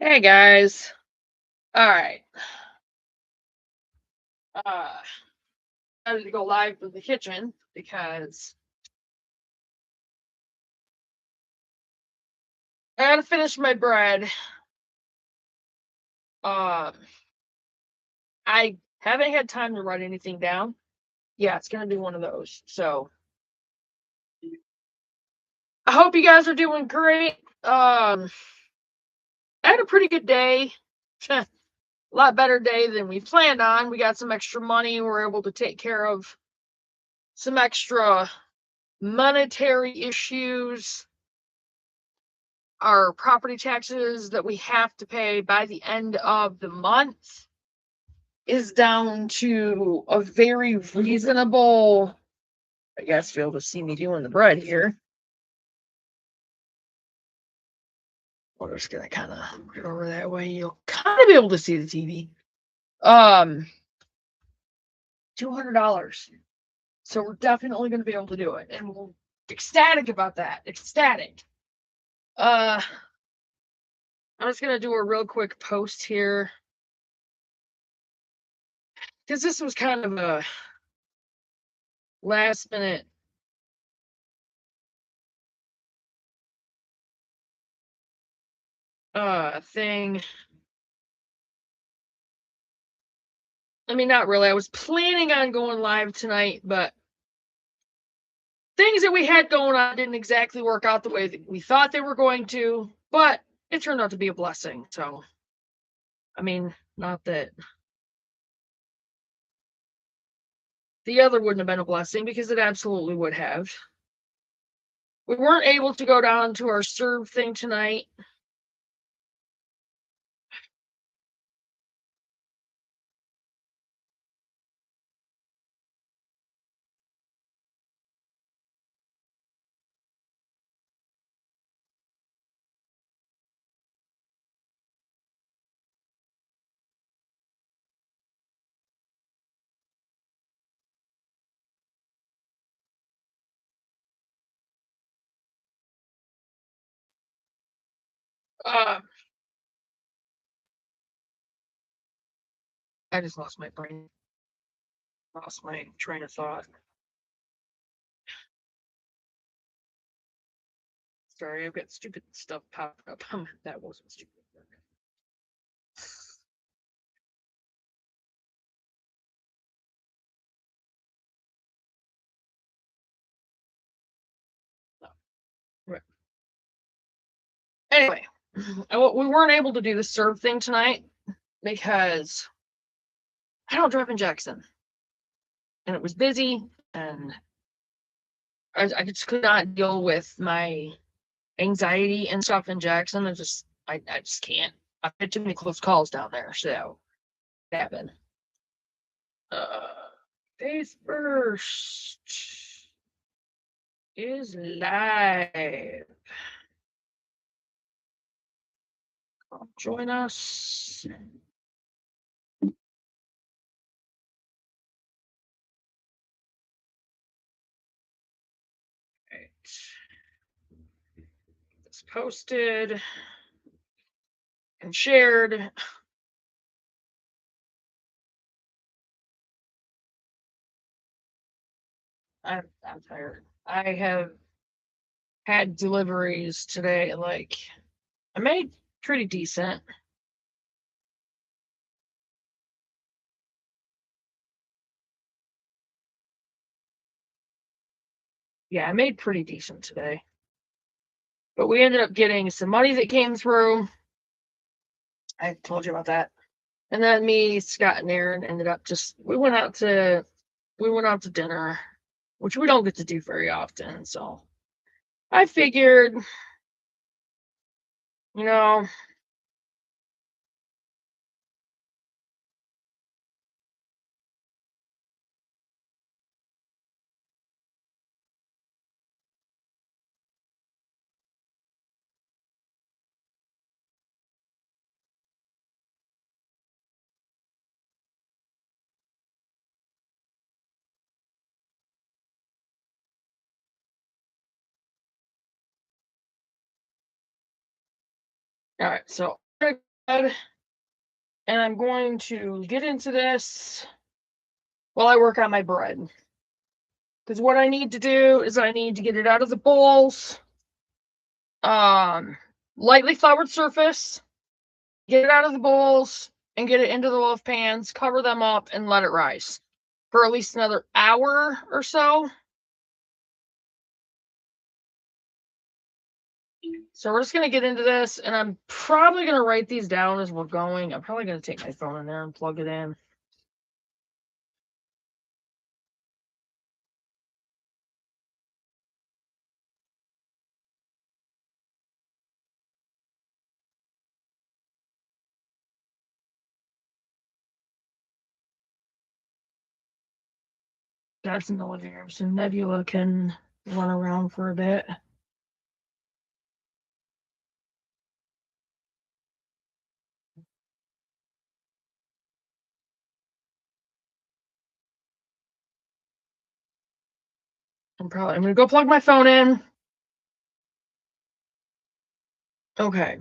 Hey guys. All right. I had to go live with the kitchen because I gotta finish my bread. Um, I haven't had time to write anything down. Yeah, it's gonna be one of those. So I hope you guys are doing great. I had a pretty good day. A lot better day than we planned on. We got some extra money. We're able to take care of some extra monetary issues. Our property taxes that we have to pay by the end of the month is down to a very reasonable. I guess be able to see me doing the bread here. We're just gonna kind of get over that way. You'll kind of be able to see the TV. Um, $200. So we're definitely gonna be able to do it, and we're ecstatic about that. Ecstatic. Uh, I'm just gonna do a real quick post here because this was kind of a last minute thing. I mean, not really. I was planning on going live tonight, but things that we had going on didn't exactly work out the way that we thought they were going to, but it turned out to be a blessing. So, I mean, not that the other wouldn't have been a blessing because it absolutely would have. We weren't able to go down to our serve thing tonight. Uh, I just lost my brain, lost my train of thought. Sorry, I've got stupid stuff popping up. That wasn't stupid. No. Right. Anyway, we weren't able to do the serve thing tonight because I don't drive in Jackson, and it was busy, and I just could not deal with my anxiety and stuff in Jackson. I just can't. I've had too many close calls down there, so that happened. Uh, Face first is live. Come join us. Right. It's posted and shared. I'm tired. I have had deliveries today. Like I made pretty decent. Yeah, I made pretty decent today. But we ended up getting some money that came through. I told you about that. And then me, Scott, and Aaron ended up just we went out to dinner, which we don't get to do very often. So I figured, you know, all right. So I'm gonna and I'm going to get into this while I work on my bread. Because what I need to do is I need to get it out of the bowls, lightly floured surface, get it out of the bowls, and get it into the loaf pans, cover them up, and let it rise for at least another hour or so. So we're just going to get into this, and I'm probably going to write these down as we're going. I'm probably going to take my phone in there and plug it in. That's in the living room, so Nebula can run around for a bit. I'm going to go plug my phone in. Okay.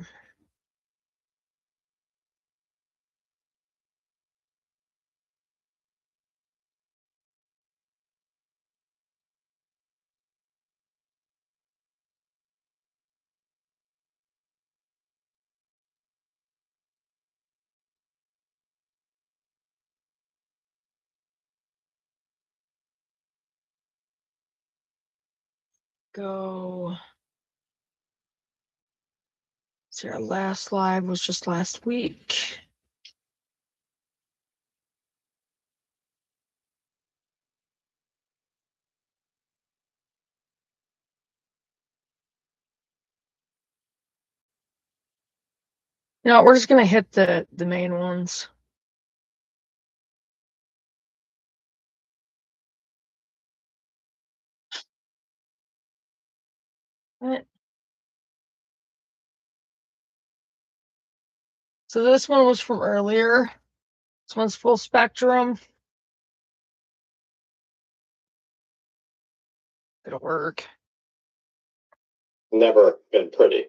Go. So our last live was just last week. No, we're just gonna hit the main ones. So this one was from earlier. This one's full spectrum. It'll work. Never been pretty.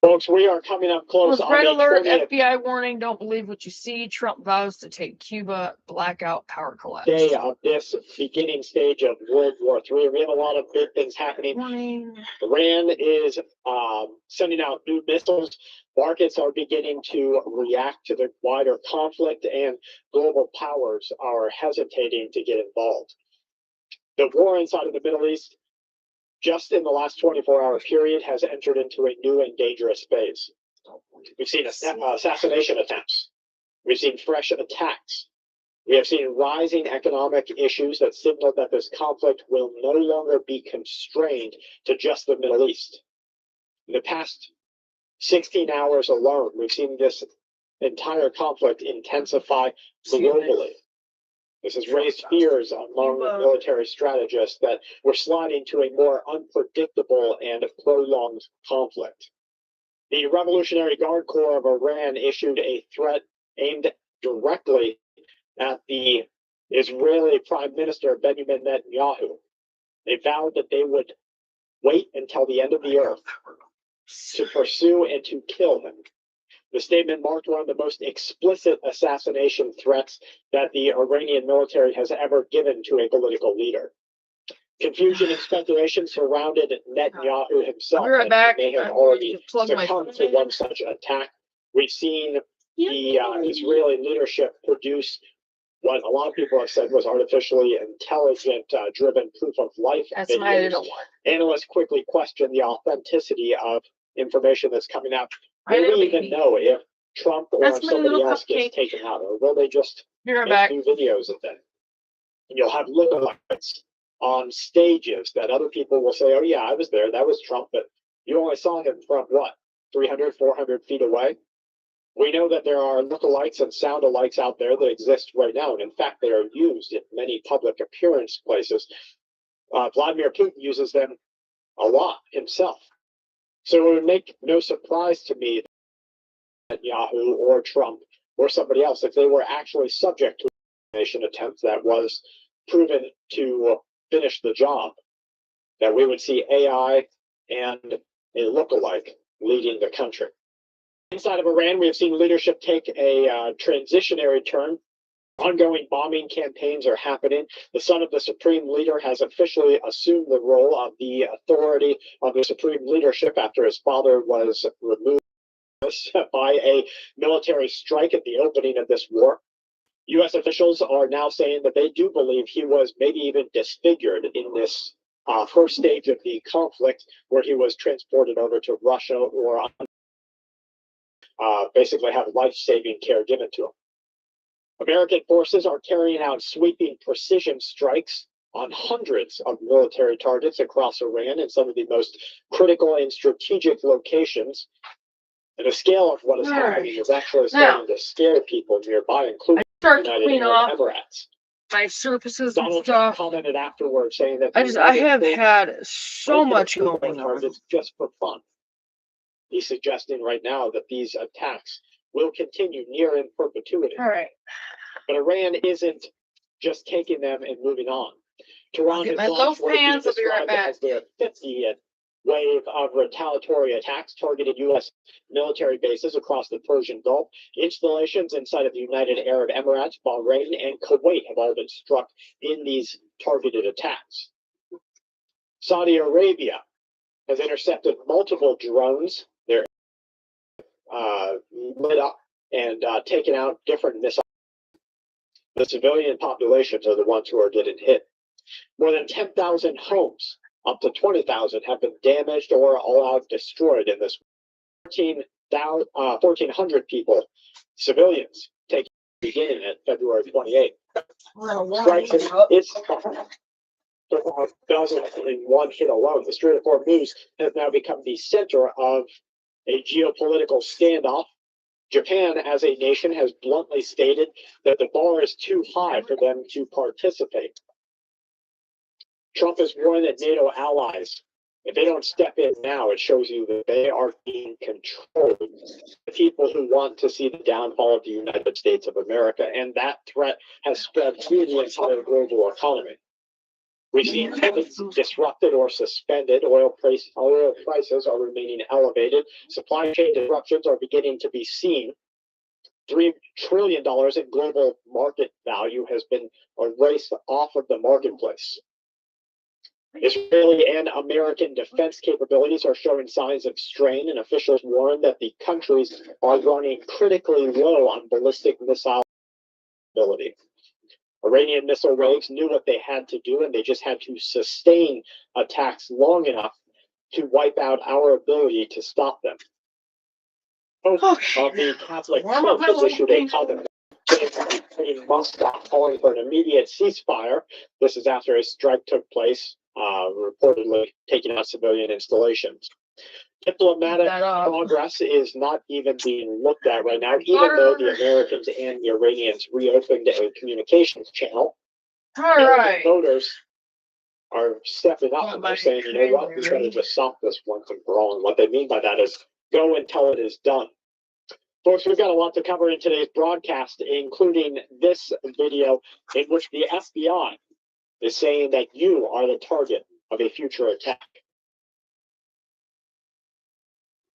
Folks, we are coming up close. Red alert, FBI warning, don't believe what you see. Trump vows to take Cuba, blackout, power collapse. Day of this beginning stage of World War III. We have a lot of big things happening. Morning. Iran is sending out new missiles. Markets are beginning to react to the wider conflict, and global powers are hesitating to get involved. The war inside of the Middle East, just in the last 24-hour period, has entered into a new and dangerous phase. We've seen assassination attempts. We've seen fresh attacks. We have seen rising economic issues that signal that this conflict will no longer be constrained to just the Middle East. In the past 16 hours alone, we've seen this entire conflict intensify globally. This has raised fears among military strategists that we're sliding to a more unpredictable and prolonged conflict. The Revolutionary Guard Corps of Iran issued a threat aimed directly at the Israeli Prime Minister Benjamin Netanyahu. They vowed that they would wait until the end of the earth to pursue and to kill him. The statement marked one of the most explicit assassination threats that the Iranian military has ever given to a political leader. Confusion and speculation surrounded Netanyahu himself. Right back. They have already succumbed to one such attack. We've seen the Israeli leadership produce what a lot of people have said was artificially intelligent driven proof of life videos. Analysts quickly question the authenticity of information that's coming out. Will we even know if Trump or if somebody else gets taken out, or will they just make new videos of them? And you'll have lookalikes on stages that other people will say, oh yeah, I was there, that was Trump, but you only saw him from what, 300, 400 feet away? We know that there are lookalikes and sound-alikes out there that exist right now, and in fact, they are used in many public appearance places. Vladimir Putin uses them a lot himself. So it would make no surprise to me that Yahoo or Trump or somebody else, if they were actually subject to an assassination attempt that was proven to finish the job, that we would see AI and a lookalike leading the country. Inside of Iran, we have seen leadership take a transitionary turn. Ongoing bombing campaigns are happening. The son of the supreme leader has officially assumed the role of the authority of the supreme leadership after his father was removed by a military strike at the opening of this war. U.S. officials are now saying that they do believe he was maybe even disfigured in this first stage of the conflict, where he was transported over to Russia or basically have life-saving care given to him. American forces are carrying out sweeping precision strikes on hundreds of military targets across Iran in some of the most critical and strategic locations. And the scale of what is happening is actually starting to scare people nearby, including the United Arab Emirates. My surfaces Donald and Trump stuff. commented afterwards saying that I have had so much going on. It's just for fun. He's suggesting right now that these attacks will continue near in perpetuity. All right. But Iran isn't just taking them and moving on. Tehran has launched what is described as their 50th wave of retaliatory attacks targeted U.S. military bases across the Persian Gulf. Installations inside of the United Arab Emirates, Bahrain, and Kuwait have all been struck in these targeted attacks. Saudi Arabia has intercepted multiple drones. They're lit up and taken out different missiles. The civilian populations are the ones who are getting hit. More than 10,000 homes, up to 20,000, have been damaged or all out destroyed in this. 1,400 people, civilians, taken beginning at February 28th. Strikes dozens in one hit alone. The Strait of Hormuz has now become the center of a geopolitical standoff. Japan, as a nation, has bluntly stated that the bar is too high for them to participate. Trump has warned that NATO allies, if they don't step in now, it shows you that they are being controlled. The people who want to see the downfall of the United States of America, and that threat has spread through the entire global economy. We've seen payments disrupted or suspended. Oil prices are remaining elevated. Supply chain disruptions are beginning to be seen. $3 trillion in global market value has been erased off of the marketplace. Israeli and American defense capabilities are showing signs of strain, and officials warn that the countries are running critically low on ballistic missile ability. Iranian missile rogues knew what they had to do, and they just had to sustain attacks long enough to wipe out our ability to stop them. Of the Catholic Church has issued a comment saying Moscow calling for an immediate ceasefire. This is after a strike took place, reportedly taking out civilian installations. Diplomatic progress is not even being looked at right now, even though the Americans and the Iranians reopened a communications channel. All right. Voters are stepping up and they're saying, you know what, we better just stop this once and for all. And what they mean by that is go until it is done. Folks, we've got a lot to cover in today's broadcast, including this video in which the FBI is saying that you are the target of a future attack.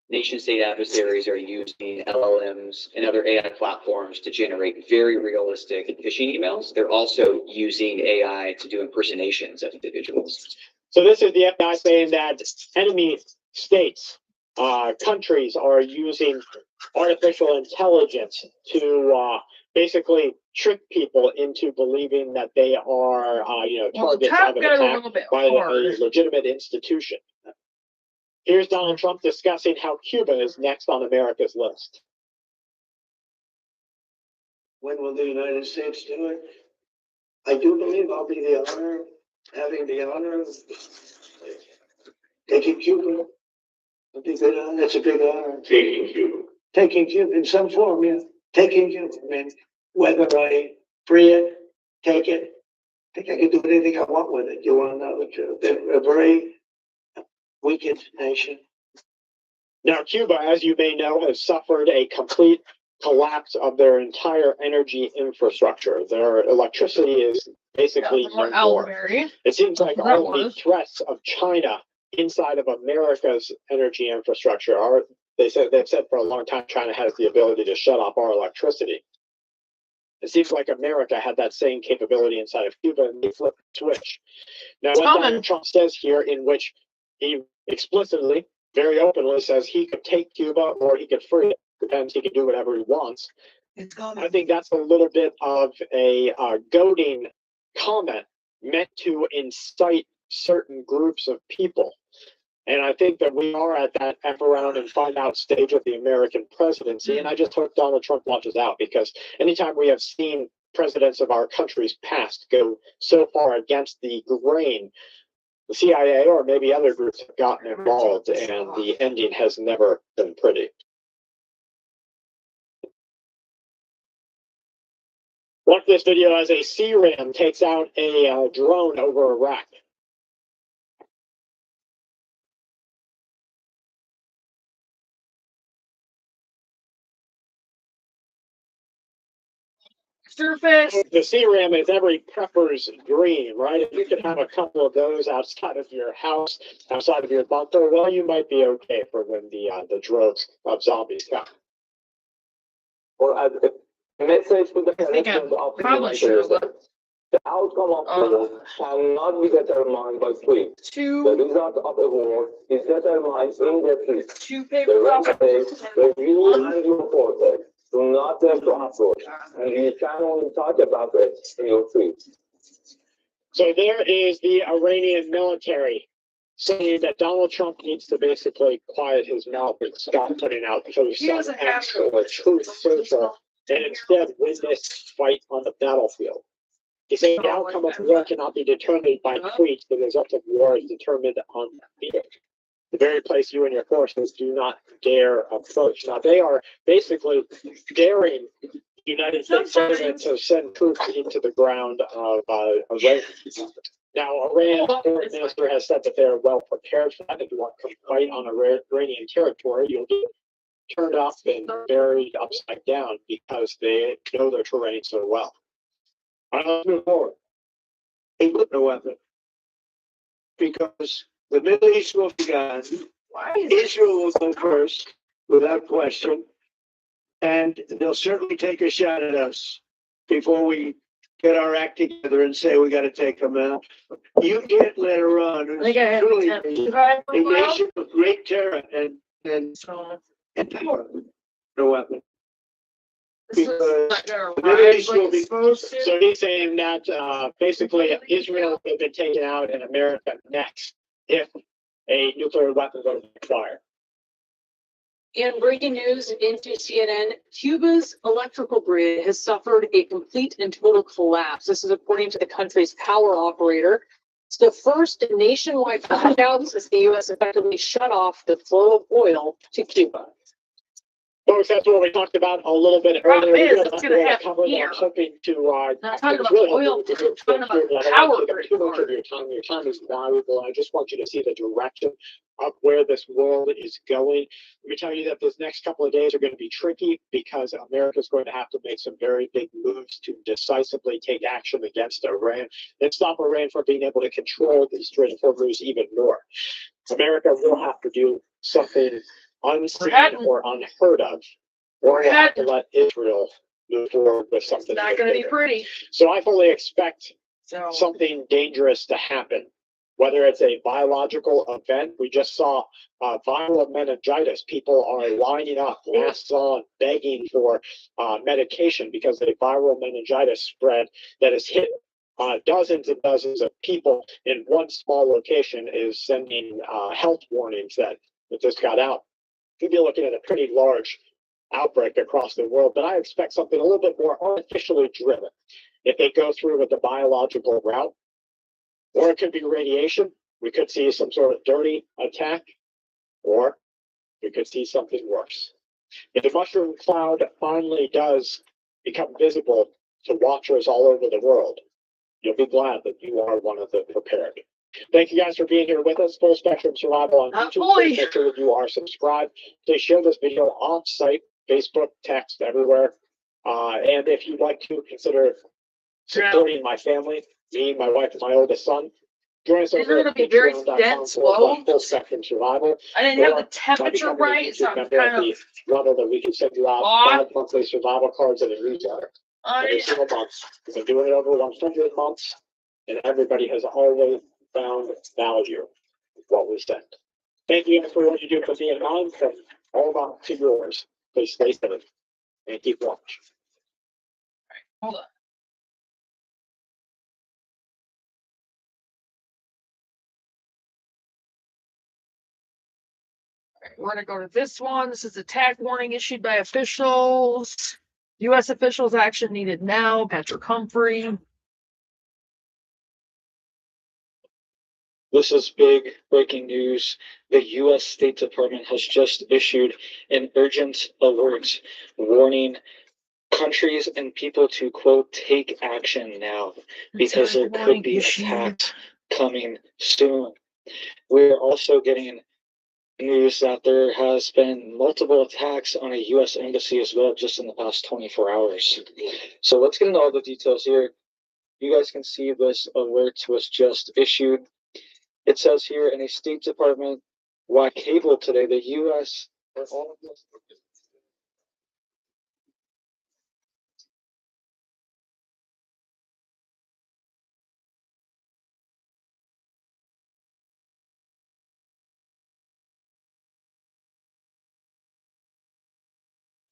Nation-state adversaries are using LLMs and other AI platforms to generate very realistic phishing emails. They're also using AI to do impersonations of individuals. So this is the FBI saying that enemy states, countries are using artificial intelligence to basically trick people into believing that they are, targets of an attack by a legitimate institution. Here's Donald Trump discussing how Cuba is next on America's list. When will the United States do it? I do believe I'll be having the honor of taking Cuba. That's a big honor. Taking Cuba. Taking Cuba in some form, yeah. Taking Cuba. I mean, whether I free it, take it, I think I can do anything I want with it. You want to know the truth? They're a very weakened nation. Now, Cuba, as you may know, has suffered a complete collapse of their entire energy infrastructure. Their electricity is basically no more. It seems like all the threats of China inside of America's energy infrastructure are, they've said for a long time, China has the ability to shut off our electricity. It seems like America had that same capability inside of Cuba, and they flipped the switch. Now, what Donald Trump says here, in which he explicitly, very openly says he could take Cuba or he could free it, depends, he can do whatever he wants. I think that's a little bit of a goading comment meant to incite certain groups of people. And I think that we are at that F around and find out stage of the American presidency. And I just hope Donald Trump watches out, because anytime we have seen presidents of our countries past go so far against the grain, the CIA or maybe other groups have gotten involved, and the ending has never been pretty. Watch this video as a C-RAM takes out a drone over Iraq. Surface. The C-RAM is every prepper's dream, right? If you can have a couple of those outside of your house, outside of your bunker, well, you might be okay for when the droves of zombies come. Or as a message to the elections of the outcome of the war cannot be determined by tweets. The result of the war is determined in the tweets. The rest the view and your forces do not have to approach, and you can only talk about it in your tweets. So there is the Iranian military saying that Donald Trump needs to basically quiet his mouth and stop putting out posts on X or Truth Social, and instead win this fight on the battlefield. He said the outcome of war cannot be determined by tweets. The result of war is determined on the field. The very place you and your forces do not dare approach. Now, they are basically daring the United States Senate to send troops into the ground of Iran. Now, Iran's foreign minister has said that they are well prepared for that. If you want to fight on Iranian territory, you'll get turned off and buried upside down, because they know their terrain so well. All right, let's move forward. He put no weapon, because the Middle East will be gone. Israel will go first, without question, and they'll certainly take a shot at us before we get our act together and say we got to take them out. You can't let Iran, who's truly a nation of great terror and power, no weapon. Because the Middle East will be So he's saying that basically Israel will be taken out and America next if a nuclear weapon goes to fire. In breaking news into CNN, Cuba's electrical grid has suffered a complete and total collapse. This is according to the country's power operator. It's the first nationwide blackout since the U.S. effectively shut off the flow of oil to Cuba. Folks, that's what we talked about a little bit earlier. It's gonna happen here. I'm hoping to Not talking about oil, talking about power grid. too much of your time. Your time is valuable. I just want you to see the direction of where this world is going. Let me tell you that this next couple of days are going to be tricky, because America is going to have to make some very big moves to decisively take action against Iran and stop Iran from being able to control the Strait of Hormuz even more. America will have to do something unseen or unheard of, or we'll have to let Israel move forward with something. It's not going to be pretty. So I fully expect something dangerous to happen, whether it's a biological event. We just saw viral meningitis. People are lining up, masks on, begging for medication because of a viral meningitis spread that has hit dozens and dozens of people in one small location, is sending health warnings that this got out. We'd be looking at a pretty large outbreak across the world, but I expect something a little bit more artificially driven. If they go through with the biological route, or it could be radiation, we could see some sort of dirty attack, or we could see something worse. If the mushroom cloud finally does become visible to watchers all over the world, you'll be glad that you are one of the prepared. Thank you guys for being here with us. Full Spectrum Survival on YouTube. Make sure that you are subscribed. Please share this video off site Facebook, text, everywhere. And if you'd like to consider supporting my family, me, my wife, and my oldest son, join us These over are at gonna be very patreon.com dense /full loads. spectrum survival. I didn't have the Or by temperature becoming a right, so YouTube I'm member at kind of the level that we can send you out off. 5 monthly survival cards in a newsletter every single month. We've been doing it over 100 months, and everybody has always found value in what we send. Thank you for what you do for me and mine, and all about to yours. Please stay safe and keep watch. Hold on. We're gonna go to this one. This is attack warning issued by officials. U.S. officials action needed now. Patrick Humphrey. This is big breaking news. The U.S. State Department has just issued an urgent alert warning countries and people to, quote, take action now because there could be attacks coming soon. We're also getting news that there has been multiple attacks on a U.S. embassy as well just in the past 24 hours. So let's get into all the details here. You guys can see this alert was just issued. It says here in a State Department wide cable today, the U.S.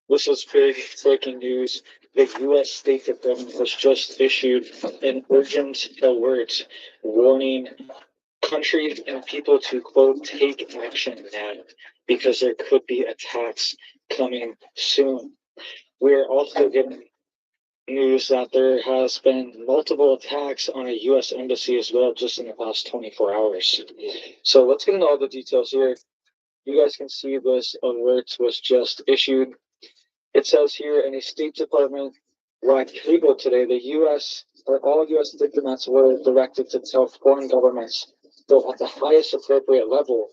This is big breaking news. The U.S. State Department has just issued an urgent alert warning countries and people to, quote, take action now because there could be attacks coming soon. We're also getting news that there has been multiple attacks on a U.S. embassy as well just in the past 24 hours. So let's get into all the details here. You guys can see this alert was just issued. It says here in a State Department wide cable today, the U.S. or all U.S. diplomats were directed to tell foreign governments, though at the highest appropriate level,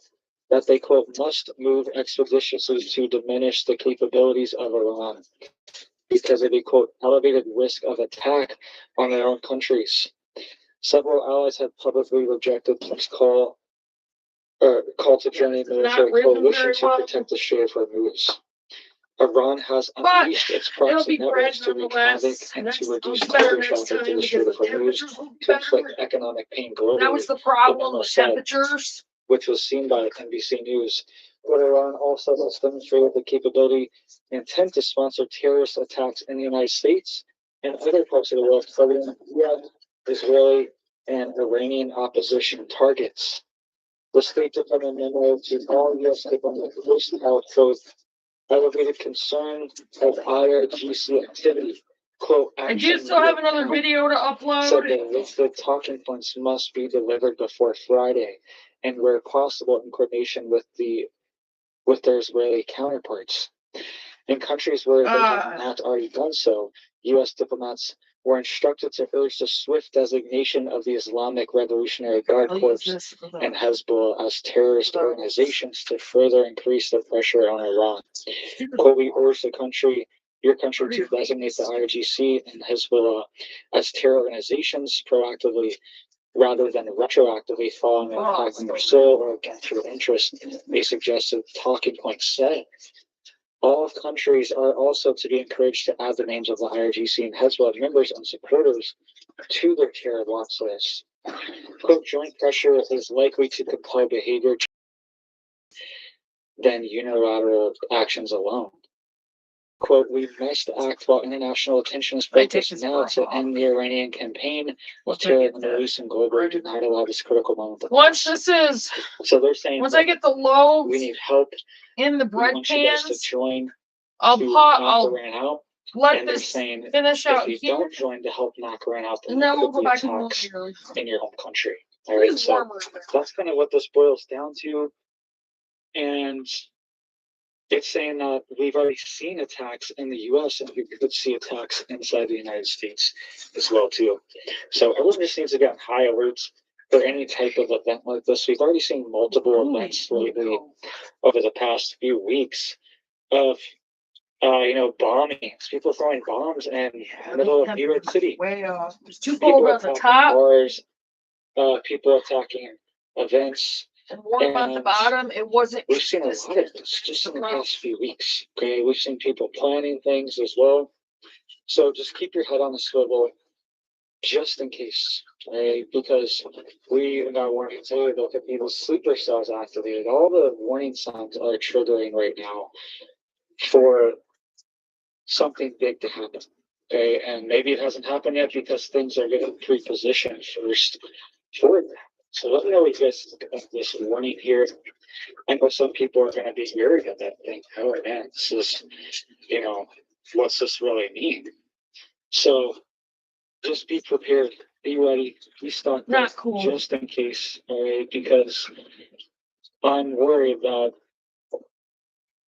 that they, quote, must move expeditiously to diminish the capabilities of Iran because of a, quote, elevated risk of attack on their own countries. Several allies have publicly rejected Trump's call to join a military coalition to protect the Strait of Hormuz. Iran has unleashed its proxy networks to wreak havoc and to reduce cargo traffic to the Strait of Hormuz to inflict economic pain globally. That was the problem with temperatures. Which was seen by NBC News. But Iran also has demonstrated the capability and intent to sponsor terrorist attacks in the United States and other parts of the world, targeting U.S., Israeli, and Iranian opposition targets. The State Department memo to all U.S. diplomats out shows elevated concern of IRGC activity. Quote, I do still have another video to upload. The talking points must be delivered before Friday, and where possible in coordination with their Israeli counterparts. In countries where they have not already done so, U.S. diplomats were instructed to urge the swift designation of the Islamic Revolutionary Guard Corps and Hezbollah as terrorist organizations to further increase the pressure on Iran. Quote, we urge your country to designate the IRGC and Hezbollah as terror organizations proactively rather than retroactively following an attack on your soul or against your interest, a suggested talking point said. All countries are also to be encouraged to add the names of the IRGC and Hezbollah members and supporters to their terror watch list. Quote, joint pressure is likely to compel behavior than unilateral actions alone. Quote, we must act while international attention is focused now to end the Iranian campaign with terror in the Middle East and globally to not allow this critical moment. Once this is, so they're saying, once I get the loaves, we need help in the bread pans to join. I'll Iran out. Let and this saying, finish out if you here. don't join to help knock Iran out, And then we'll go back and look in your home country. All right, so that's kind of what this boils down to. And it's saying that we've already seen attacks in the U.S. and we could see attacks inside the United States as well too. So everyone just needs to get on high alerts for any type of event like this. We've already seen multiple events lately over the past few weeks of bombings, people throwing bombs in the middle of New York City. Way off. It's too People cold on the attacking top bars, people attacking events. and warm on the and bottom. It wasn't. We've seen a lot of this just in the past few weeks. Okay, we've seen people planning things as well. So just keep your head on the swivel, just in case. Okay, because we got warning today that could be the sleeper cells activated. All the warning signs are triggering right now for something big to happen. Okay, and maybe it hasn't happened yet because things are getting pre-positioned first for that. So let me know what you guys think about this warning here. I know some people are going to be weary of that thing. Oh man, this is, what's this really mean? So just be prepared, be ready, be stocked Not up cool. just in case, all right? Because I'm worried that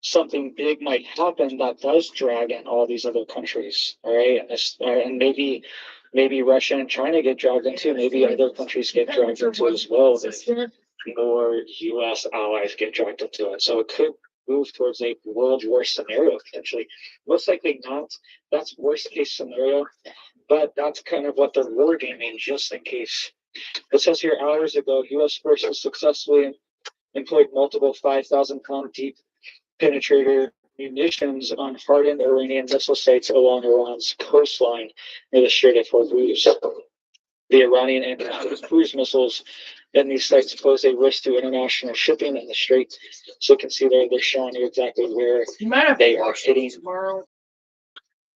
something big might happen that does drag in all these other countries, all right? And maybe Russia and China get dragged into, maybe other countries get dragged into as well. Or U.S. allies get dragged into it. So it could move towards a world war scenario potentially. Most likely not. That's worst case scenario, but that's kind of what they're wargaming just in case. It says here hours ago, U.S. forces successfully employed multiple 5,000-pound deep penetrator munitions on hardened Iranian missile sites along Iran's coastline near the Strait of Hormuz. The Iranian anti-cruise missiles in these sites pose a risk to international shipping in the strait. So you can see there, they're showing you exactly where they are hitting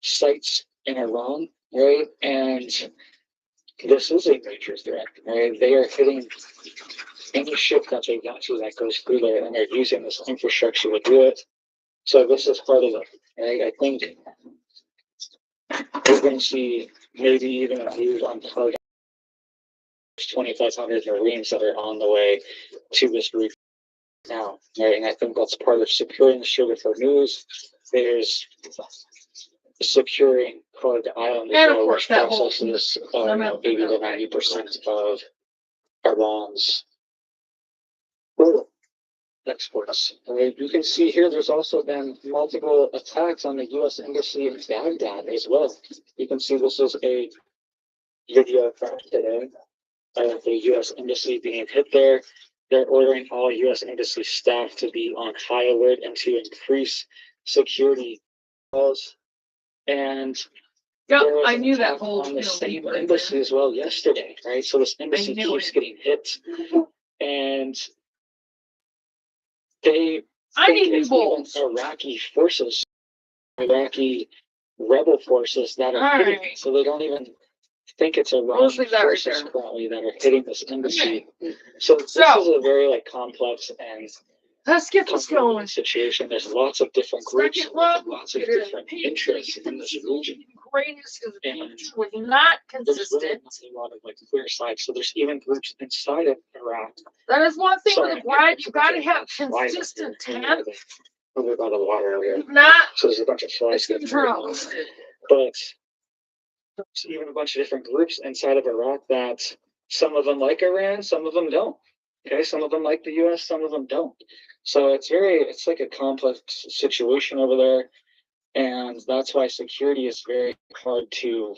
sites in Iran, right? And this is a major threat, right? They are hitting any ship that they want to that goes through there, and they're using this infrastructure to do it. So this is part of it, right? I think we're going to see maybe even a move on part 2,500 Marines that are on the way to this reef now, right? And I think that's part of securing the Strait of Hormuz. There's securing Cod Island as well, which processes 80 to 90% of Iran's oil exports. Right? You can see here there's also been multiple attacks on the U.S. embassy in Baghdad as well. You can see this is a video from today of the U.S. embassy being hit there. They're ordering all U.S. embassy staff to be on high alert and to increase security laws. And Yeah, there was I an knew that attack whole on the field same right embassy there. as well yesterday, right? So this embassy keeps getting hit, and they think it's even Iraqi forces, Iraqi rebel forces that are hitting it. So they don't even think it's Iraqi forces currently that are hitting this embassy. So this is a very complex and let's get this going. situation. There's lots of different groups, lots of different interests in this region. Greatest is was not consistent. There's really a lot of clear sides. So there's even groups inside of Iraq. That is one thing with the bride. You got to have consistent temp. Over by the water area. Not. So there's a bunch of flies. But there's even a bunch of different groups inside of Iraq that some of them like Iran, some of them don't. Okay, some of them like the U.S., some of them don't. So it's like a complex situation over there. And that's why security is very hard to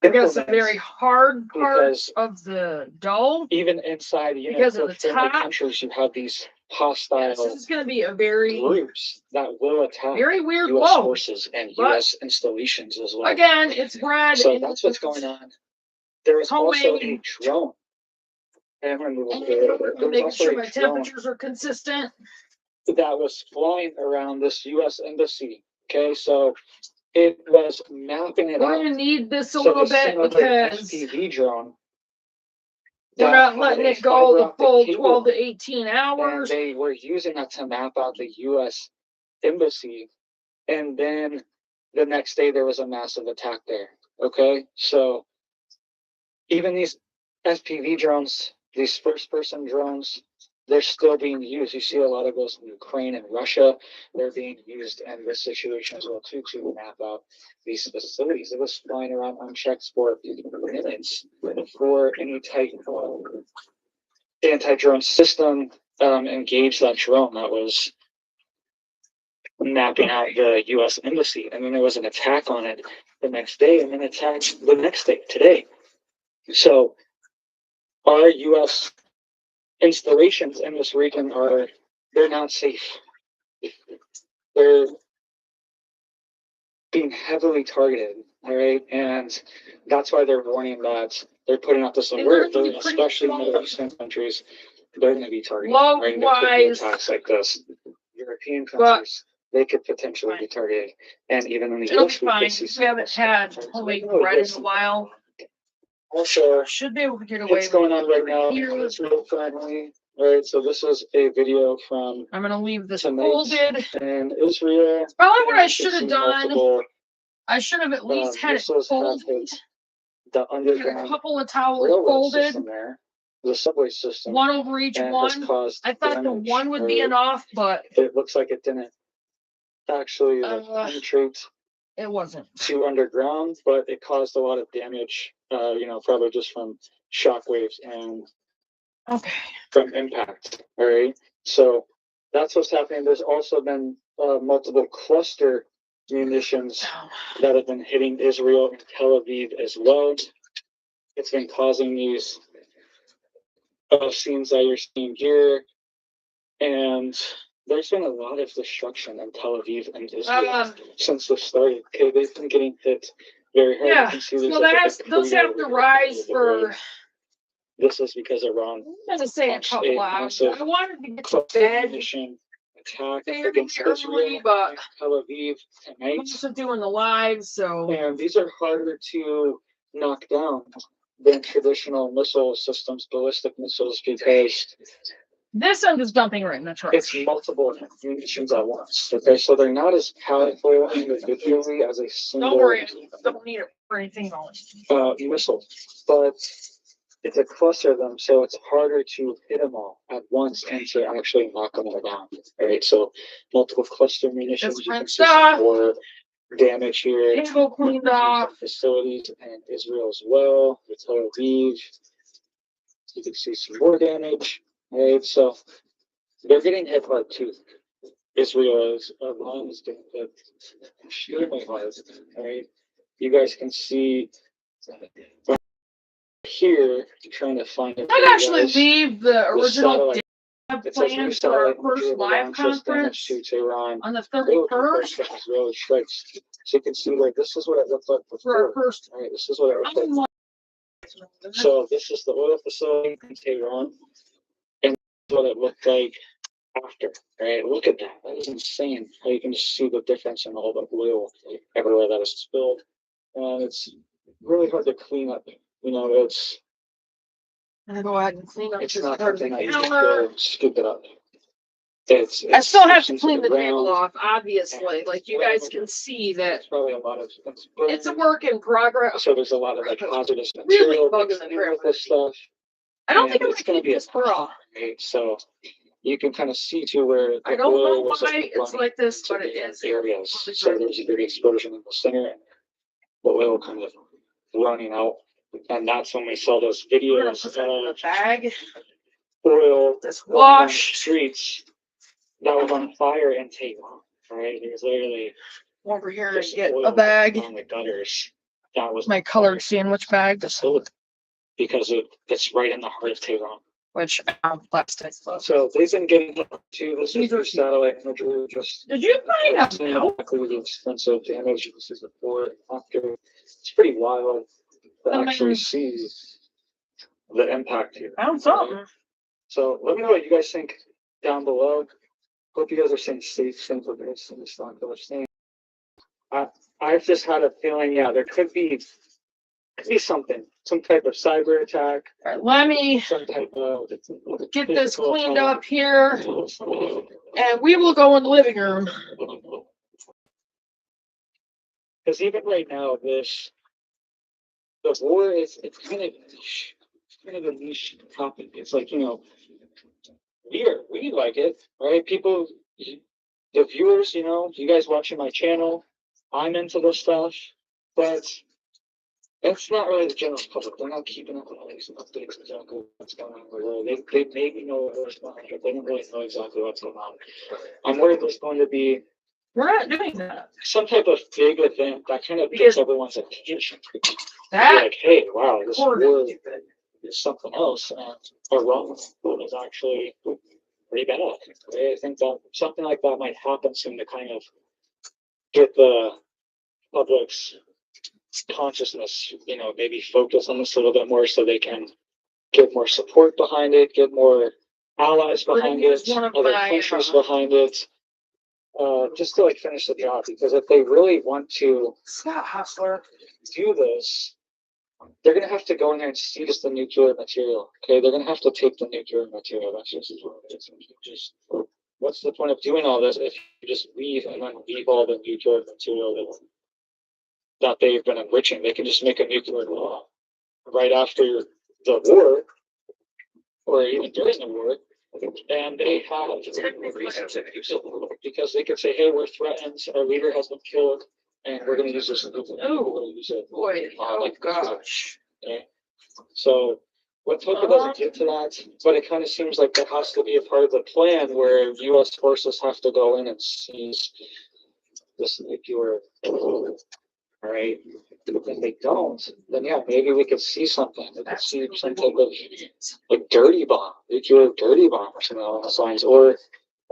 I guess the very hard part of the dome. Even inside, because of the top countries, you have these hostile. This is going to be a very groups that will attack very weird U.S. low. forces and U.S. installations as well. Again, it's Brad. So that's what's going on. There is also a drone. I'm going to move over. Making sure my temperatures are consistent. That was flying around this U.S. embassy. Okay, so it was mapping it out. We're going to need this a little bit because FPV drone. We're not letting it go the full 12 to 18 hours. And they were using that to map out the U.S. embassy. And then the next day there was a massive attack there. Okay, so even these FPV drones, these first-person drones, they're still being used. You see a lot of those in Ukraine and Russia. They're being used in this situation as well too to map out these facilities. It was flying around unchecked for minutes before any type of anti-drone system engaged that drone. That was mapping out the US embassy. And then there was an attack on it the next day, and then attack the next day, today. So our US installations in this region they're not safe. They're being heavily targeted. All right. And that's why they're warning that they're putting out this alert, especially in Middle Eastern countries, they're going to be targeted. Right? There could be attacks like this. European countries, they could potentially be targeted. And even in the It'll be US, fine. We haven't had homemade bread in a while. Also, Should be able to get away what's going on right now here. in Israel currently. All right, so this is a video from I'm gonna leave this tonight folded. in Israel. Probably what I You should can have see done. multiple, I should have at least had it missiles have folded. hit the Had a underground couple of towels railroad folded, system there, the subway system, one over each and has one. caused I thought the damage. one would be Or enough, but it looks like it didn't actually penetrate it wasn't. to underground, but it caused a lot of damage, probably just from shock waves and Okay. from impact. All right. So that's what's happening. There's also been multiple cluster munitions that have been hitting Israel and Tel Aviv as well. It's been causing these scenes that you're seeing here. And there's been a lot of destruction in Tel Aviv and Israel since this started. Okay, they've been getting hit very hard. Yeah. You can see So those have to rise for. This is because Iran I'm gonna say a couple hours. I wanted to get to bed mission attack fairly against early, Israel, but and Tel Aviv I'm tonight. also doing the live, so And these are harder to knock down than traditional missile systems, ballistic missiles, because this I'm just dumping right in the truck. it's multiple munitions at once. Okay, so they're not as powerful individually as a single Don't worry, I don't need it for anything else. missile, but it's a cluster of them, so it's harder to hit them all at once and to actually knock them all down. All right, so multiple cluster munitions. Just You can rinsed see some off. more damage here. Table cleaned off. Facilities in Israel as well, with Tel Aviv. You can see some more damage. All right, so they're getting hit hard too. Israel is getting hit extremely hard. All right, you guys can see here trying to find it. I'd actually leave the original It says plan new for our satellite first live conference to Tehran. on the Israeli 31st strikes. So you can see, like, this is what it looked like for our before. first. All right, this is what it looked like. So this is the oil facility in Tehran, and this is what it looked like after. Right, look at that. That is insane. How you can just see the difference in all the oil everywhere that is spilled, and it's really hard to clean up. It's I'm gonna go ahead and clean up it's this not part of the something that you just counter. go scoop it up. I still have to into clean the table ground. off, obviously. Like you guys can see that It's probably a lot of it's a work in progress. so there's a lot of like hazardous Really material bugging mixed the in crap with this stuff. I don't And think I'm it's gonna gonna be keep this bra. right? So you can kind of see to where I the don't know oil was why it's like this, but it is. areas. So there's a big explosion in the center, and the oil kind of running out. And that's when we saw those We're gonna videos put that in the bag. oil This going on the wash. streets that was on fire in Tehran. Right? It was literally Over here and just get oil a bag. on the gutters. That was My colored sandwich bag, facility because it's right in the heart of Tehran. which plastic. So they've been getting up to this These are- satellite imagery. Just Did you find out? seeing exactly the extensive damage. This is before, after. It's pretty wild to actually see the impact here. Found something. So let me know what you guys think down below. Hope you guys are staying safe, staying prepared, and staying staying. I've just had a feeling, yeah, there could be something, some type of cyber attack, All right, let me some type of get this cleaned up here and we will go in the living room. Because even right now, the war is it's kind of a niche topic. It's like, we like it, right? People, the viewers, you guys watching my channel, I'm into this stuff, but it's not really the general public. They're not keeping up with all these updates exactly what's going on in the world. They maybe know what's going on, but they don't really know exactly what's going on. I'm worried there's going to be We're not doing that. some type of big event that kind of Because gets everyone's attention. That Like, hey, wow, this or war is something else, and Iran is actually pretty bad. I think that something like that might happen soon to kind of get the public's consciousness, maybe focus on this a little bit more so they can get more support behind it, get more allies We're behind gonna use it, one of other my, countries behind it, just to like finish the job. Because if they really want to Scott Hustler. do this, they're gonna have to go in there and seize the nuclear material. Okay, they're gonna have to take the nuclear material. That's just what's the point of doing all this if you just leave and then leave all the nuclear material that they've been enriching? They can just make a nuclear law right after the war, or even during the war, and they have because they could say, "Hey, we're threatened. Our leader has been killed, and we're going to use this. We're going to use it." Boy, oh gosh. Okay. So let's hope it doesn't get to that. But it kind of seems like that has to be a part of the plan where U.S. forces have to go in and seize this nuclear. All right. If they don't, then yeah, maybe we could see something. We could see some type of like dirty bomb, nuclear dirty bomb or something along those lines, or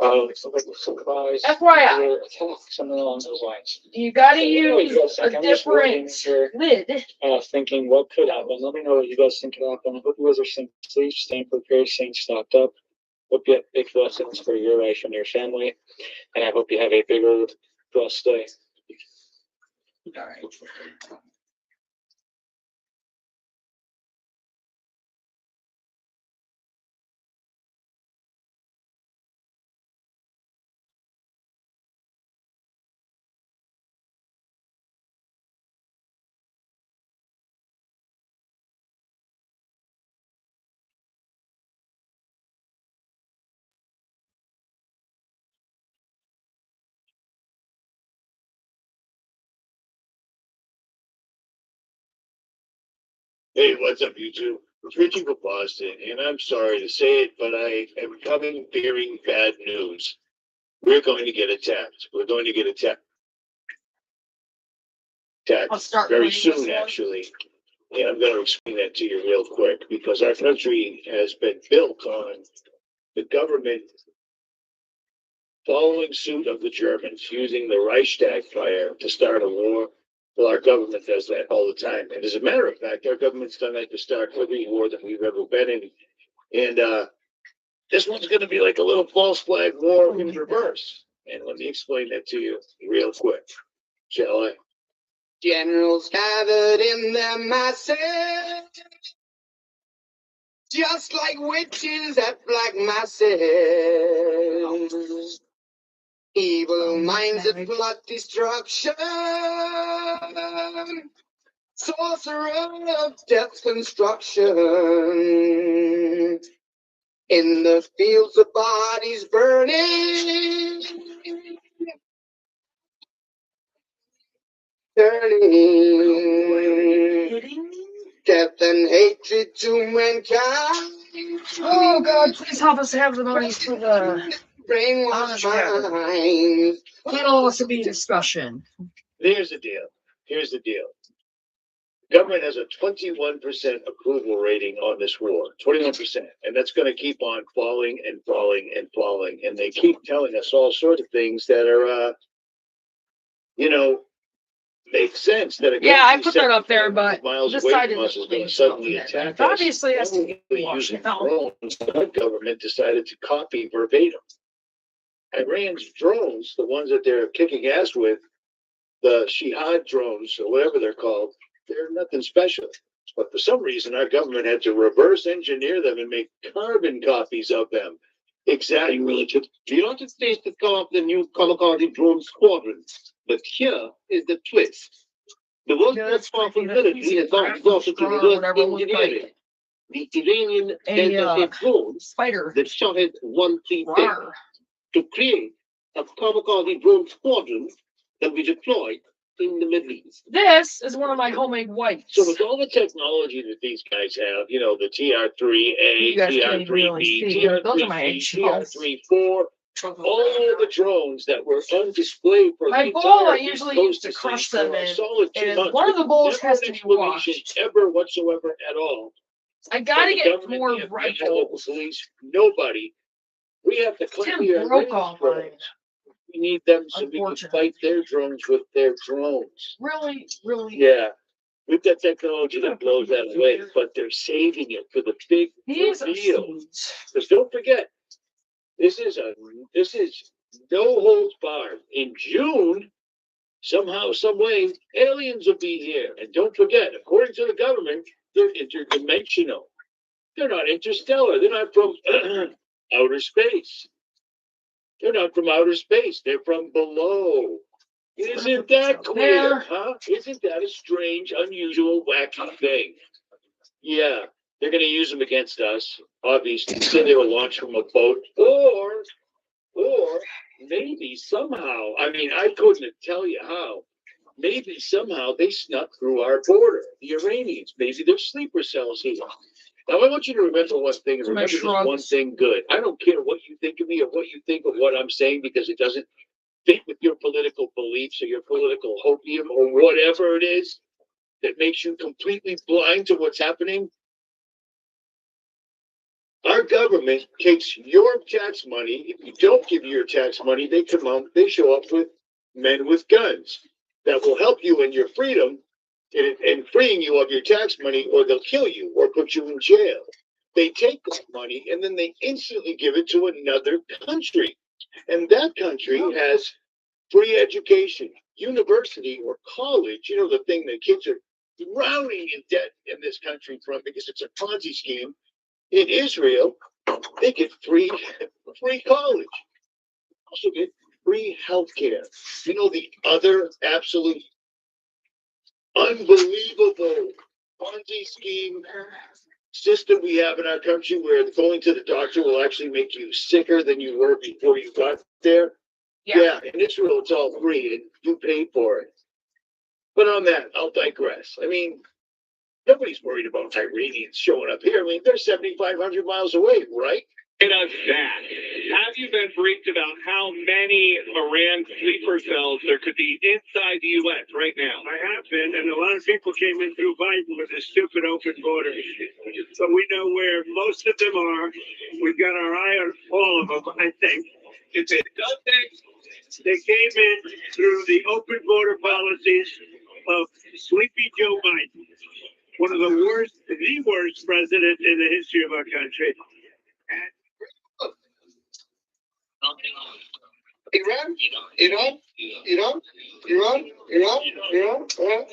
some like a surprise FYI. attack, something along those lines. You gotta So, anyway, use you guys a think I'm just working different here, lid. thinking what could happen. Let me know what you guys think could happen. I hope you guys are staying safe, staying prepared, staying stocked up. Hope you have big blessings for your life and your family, and I hope you have a bigger, blessed day. All right. Hey, what's up, YouTube? It's Richie from Boston, and I'm sorry to say it, but I am coming bearing bad news. We're going to get attacked. We're going to get attacked. I'll start Very playing this soon, one. actually. And I'm going to explain that to you real quick because our country has been built on the government following suit of the Germans, using the Reichstag fire to start a war. Well, our government does that all the time. And as a matter of fact, our government's done that to start every war that we've ever been in. And this one's going to be like a little false flag war in reverse. And let me explain that to you real quick, shall I? Generals gathered in their masses, just like witches at black masses. Evil minds that plot destruction, sorcerer of death's construction. In the fields of bodies burning, turning death and hatred to mankind. Oh God, please help us have the money for the Brainwash minds. That'll also be a discussion. Here's the deal. Here's the deal. Government has a 21% approval rating on this war. 21%. And that's going to keep on falling and falling and falling. And they keep telling us all sorts of things that are, make sense that Yeah, I put that up there, but miles this side away from is us is going to suddenly attack us. obviously it has to be Probably washed using out. drones. The government decided to copy verbatim. Iran's drones, the ones that they're kicking ass with, the Shihad drones or whatever they're called, they're nothing special. But for some reason, our government had to reverse engineer them and make carbon copies of them. Exactly. The United States has come up with the new kamikaze drone squadron. But here is the twist. The world's most powerful military has now resorted to reverse engineering. The Iranian Delta drones Spider. that Shahed 136 to create a kamikaze drone squadron that we deployed in the Middle East. This is one of my homemade whites. So with all the technology that these guys have, the TR3A, You guys can't even really TR3B, see. Those are my TR3C, eggshells. TR34, all the drones that were on display for My the bowl, I entire usually East use to Coast crush see for them a in, solid 2 is months one of the with bowls never has an to be explanation washed. ever whatsoever at all. I From gotta the get government, more the red FBI, local bowls. police, nobody. We have to Tim clean our broke range all drones. mine. We need them so we can Unfortunately. fight their drones with their drones. Really, really. Yeah, we've got technology that blows that away, but they're saving it for the big These are reveal. seeds. Because don't forget, this is no holds barred. In June, somehow, some way, aliens will be here. And don't forget, according to the government, they're interdimensional. They're not interstellar. They're not from outer space. They're not from outer space. They're from below. Isn't that clear, huh? Isn't that a strange, unusual, wacky thing? Yeah, they're going to use them against us. Obviously, say they were launched from a boat, or maybe somehow. I mean, I couldn't tell you how. Maybe somehow they snuck through our border. The Iranians, maybe they're sleeper cells here. Now, I want you to remember one thing, and My remember this shrugs. one thing good. I don't care what you think of me or what you think of what I'm saying because it doesn't fit with your political beliefs or your political hopium or whatever it is that makes you completely blind to what's happening. Our government takes your tax money. If you don't give your tax money, they come out, they show up with men with guns that will help you in your freedom and freeing you of your tax money, or they'll kill you or put you in jail. They take that money and then they instantly give it to another country. And that country has free education, university or college, you know, the thing that kids are drowning in debt in this country from because it's a Ponzi scheme. In Israel, they get free college. Also get free healthcare. You know, the other absolute unbelievable Ponzi scheme system we have in our country where going to the doctor will actually make you sicker than you were before you got there. Yeah, in Israel, it's all free and you pay for it. But on that, I'll digress. I mean, nobody's worried about Iranians showing up here. I mean, they're 7,500 miles away, right? And of that, have you been briefed about how many Iran sleeper cells there could be inside the U.S. right now? I have been, and a lot of people came in through Biden with this stupid open border. So we know where most of them are. We've got our eye on all of them, I think. If it doesn't, They came in through the open border policies of Sleepy Joe Biden, one of the worst president in the history of our country. Iran?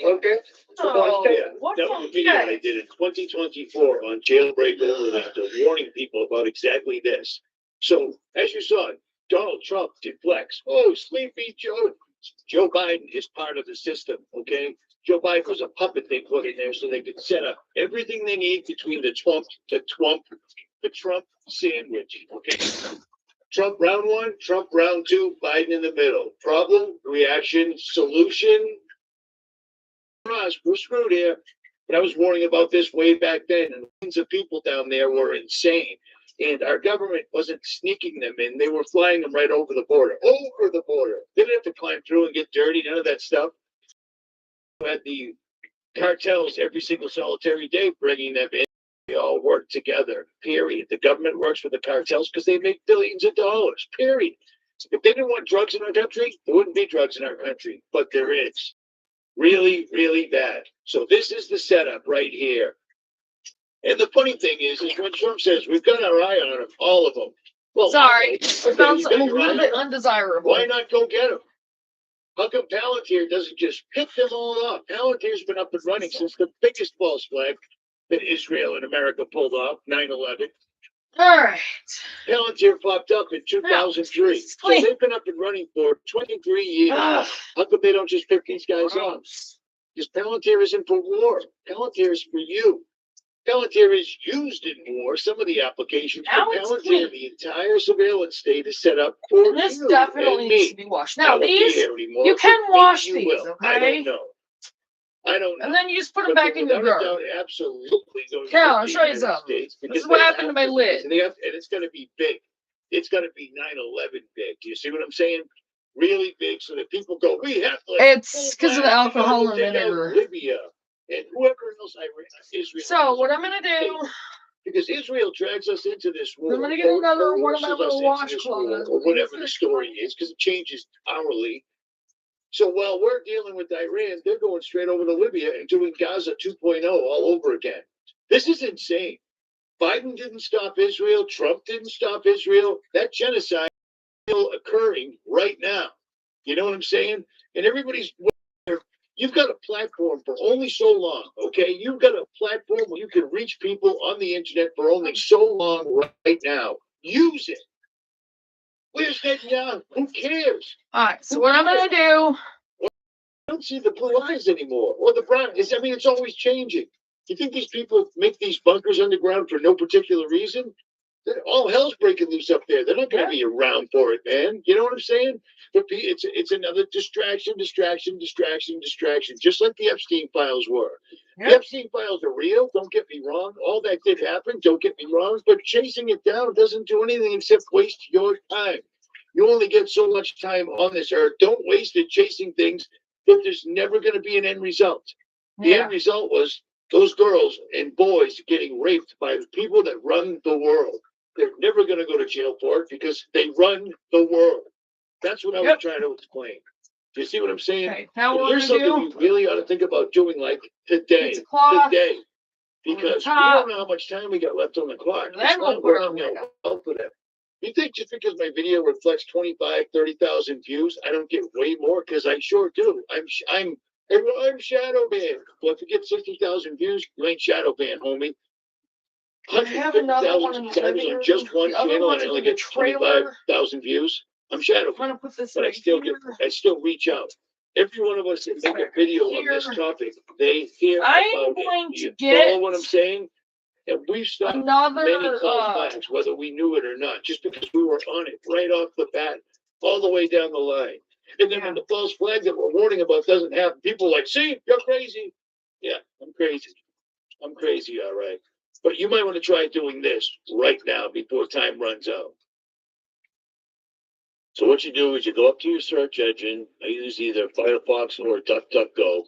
Okay. Oh, Yeah, what that was a video okay. I did in 2024 on Jailbreak Overlap, warning people about exactly this. So, as you saw, Donald Trump deflects. Oh, Sleepy Joe. Joe Biden is part of the system, okay? Joe Biden was a puppet they put in there so they could set up everything they need between the Trump sandwich, okay? Trump round one, Trump round two, Biden in the middle. Problem, reaction, solution. We're screwed here. But I was warning about this way back then, and millions of people down there were insane. And our government wasn't sneaking them in. They were flying them right over the border. Over the border. They didn't have to climb through and get dirty, none of that stuff. We had the cartels every single solitary day bringing them in. We all work together, period. The government works with the cartels because they make billions of dollars, period. If they didn't want drugs in our country, there wouldn't be drugs in our country, but there is. Really, really bad. So this is the setup right here. And the funny thing is when Trump says we've got our eye on them, all of them. Well, Sorry, okay, I found you something got a your little eye bit on 'em. undesirable. Why not go get them? How come Palantir doesn't just pick them all up? Palantir's been up and running since the biggest false flag that Israel and America pulled off, 9/11. All right. Palantir popped up in 2003. it's So clean. they've been up and running for 23 years. Ugh. How come they don't just pick these guys up? Because Palantir isn't for war. Palantir is for you. Palantir is used in war, some of the applications, Now but it's Palantir, clean. the entire surveillance state is set up for And this you definitely and needs to me. be washed. I Now don't care these, anymore, you can but maybe wash you these, will. I okay? don't know. I don't know. And then you just put them But back they're in your without a garden. doubt absolutely going Here, to I'll the show you United something. States This because is what they happened to have my to, lid. and it's going to be big. It's got to be 9/11 big. Do you see what I'm saying? Really big, so that people go, we have to. It's because of the alcohol and take out vinegar. Libya and whoever else, Israel. So what I'm gonna do? Because Israel drags us into this war. I'm gonna get another one of my forces us little into wash this war, cloths. or whatever the story is, because it changes hourly. So while we're dealing with Iran, they're going straight over to Libya and doing Gaza 2.0 all over again. This is insane. Biden didn't stop Israel. Trump didn't stop Israel. That genocide is still occurring right now. You know what I'm saying? And everybody's, you've got a platform for only so long, okay? You've got a platform where you can reach people on the internet for only so long right now. Use it. Where's Netanyahu? Who cares? All right. So what I'm gonna do? I don't see the blue eyes anymore, or the brown. I mean, it's always changing. You think these people make these bunkers underground for no particular reason? All hell's breaking loose up there. They're not going to be around for it, man. You know what I'm saying? But it's another distraction. Just like the Epstein files were. Yep. The Epstein files are real. Don't get me wrong. All that did happen. Don't get me wrong. But chasing it down doesn't do anything except waste your time. You only get so much time on this earth. Don't waste it chasing things that there's never going to be an end result. The end result was those girls and boys getting raped by the people that run the world. They're never going to go to jail for it because they run the world. That's what I was trying to explain. Do you see what I'm saying? Okay. Now what Here's we're something gonna you really ought to think about doing, like today. It's a cloth Today. Because we don't know how much time we got left on the clock. Then It's we'll not put our working out well for them. You think just because my video reflects 25, 30,000 views, I don't get way more? Because I sure do. I'm shadow banned. Well, if you get 60,000 views, you ain't shadow banned, homie. I have another one in the subscribers living on room. just one The other channel, and one's I only in the get trailer. 25,000 views. I'm shadow I'm gonna put this but I right still here. I still reach out. Every one of us that make a video on this Here. topic, they hear I'm about going it. to You get follow what I'm saying? And we've stopped another many false flags, whether we knew it or not, just because we were on it right off the bat, all the way down the line. And then when the false flag that we're warning about doesn't happen, people are like, see, you're crazy. Yeah, I'm crazy. I'm crazy, all right. But you might want to try doing this right now before time runs out. So what you do is you go up to your search engine. I use either Firefox or DuckDuckGo.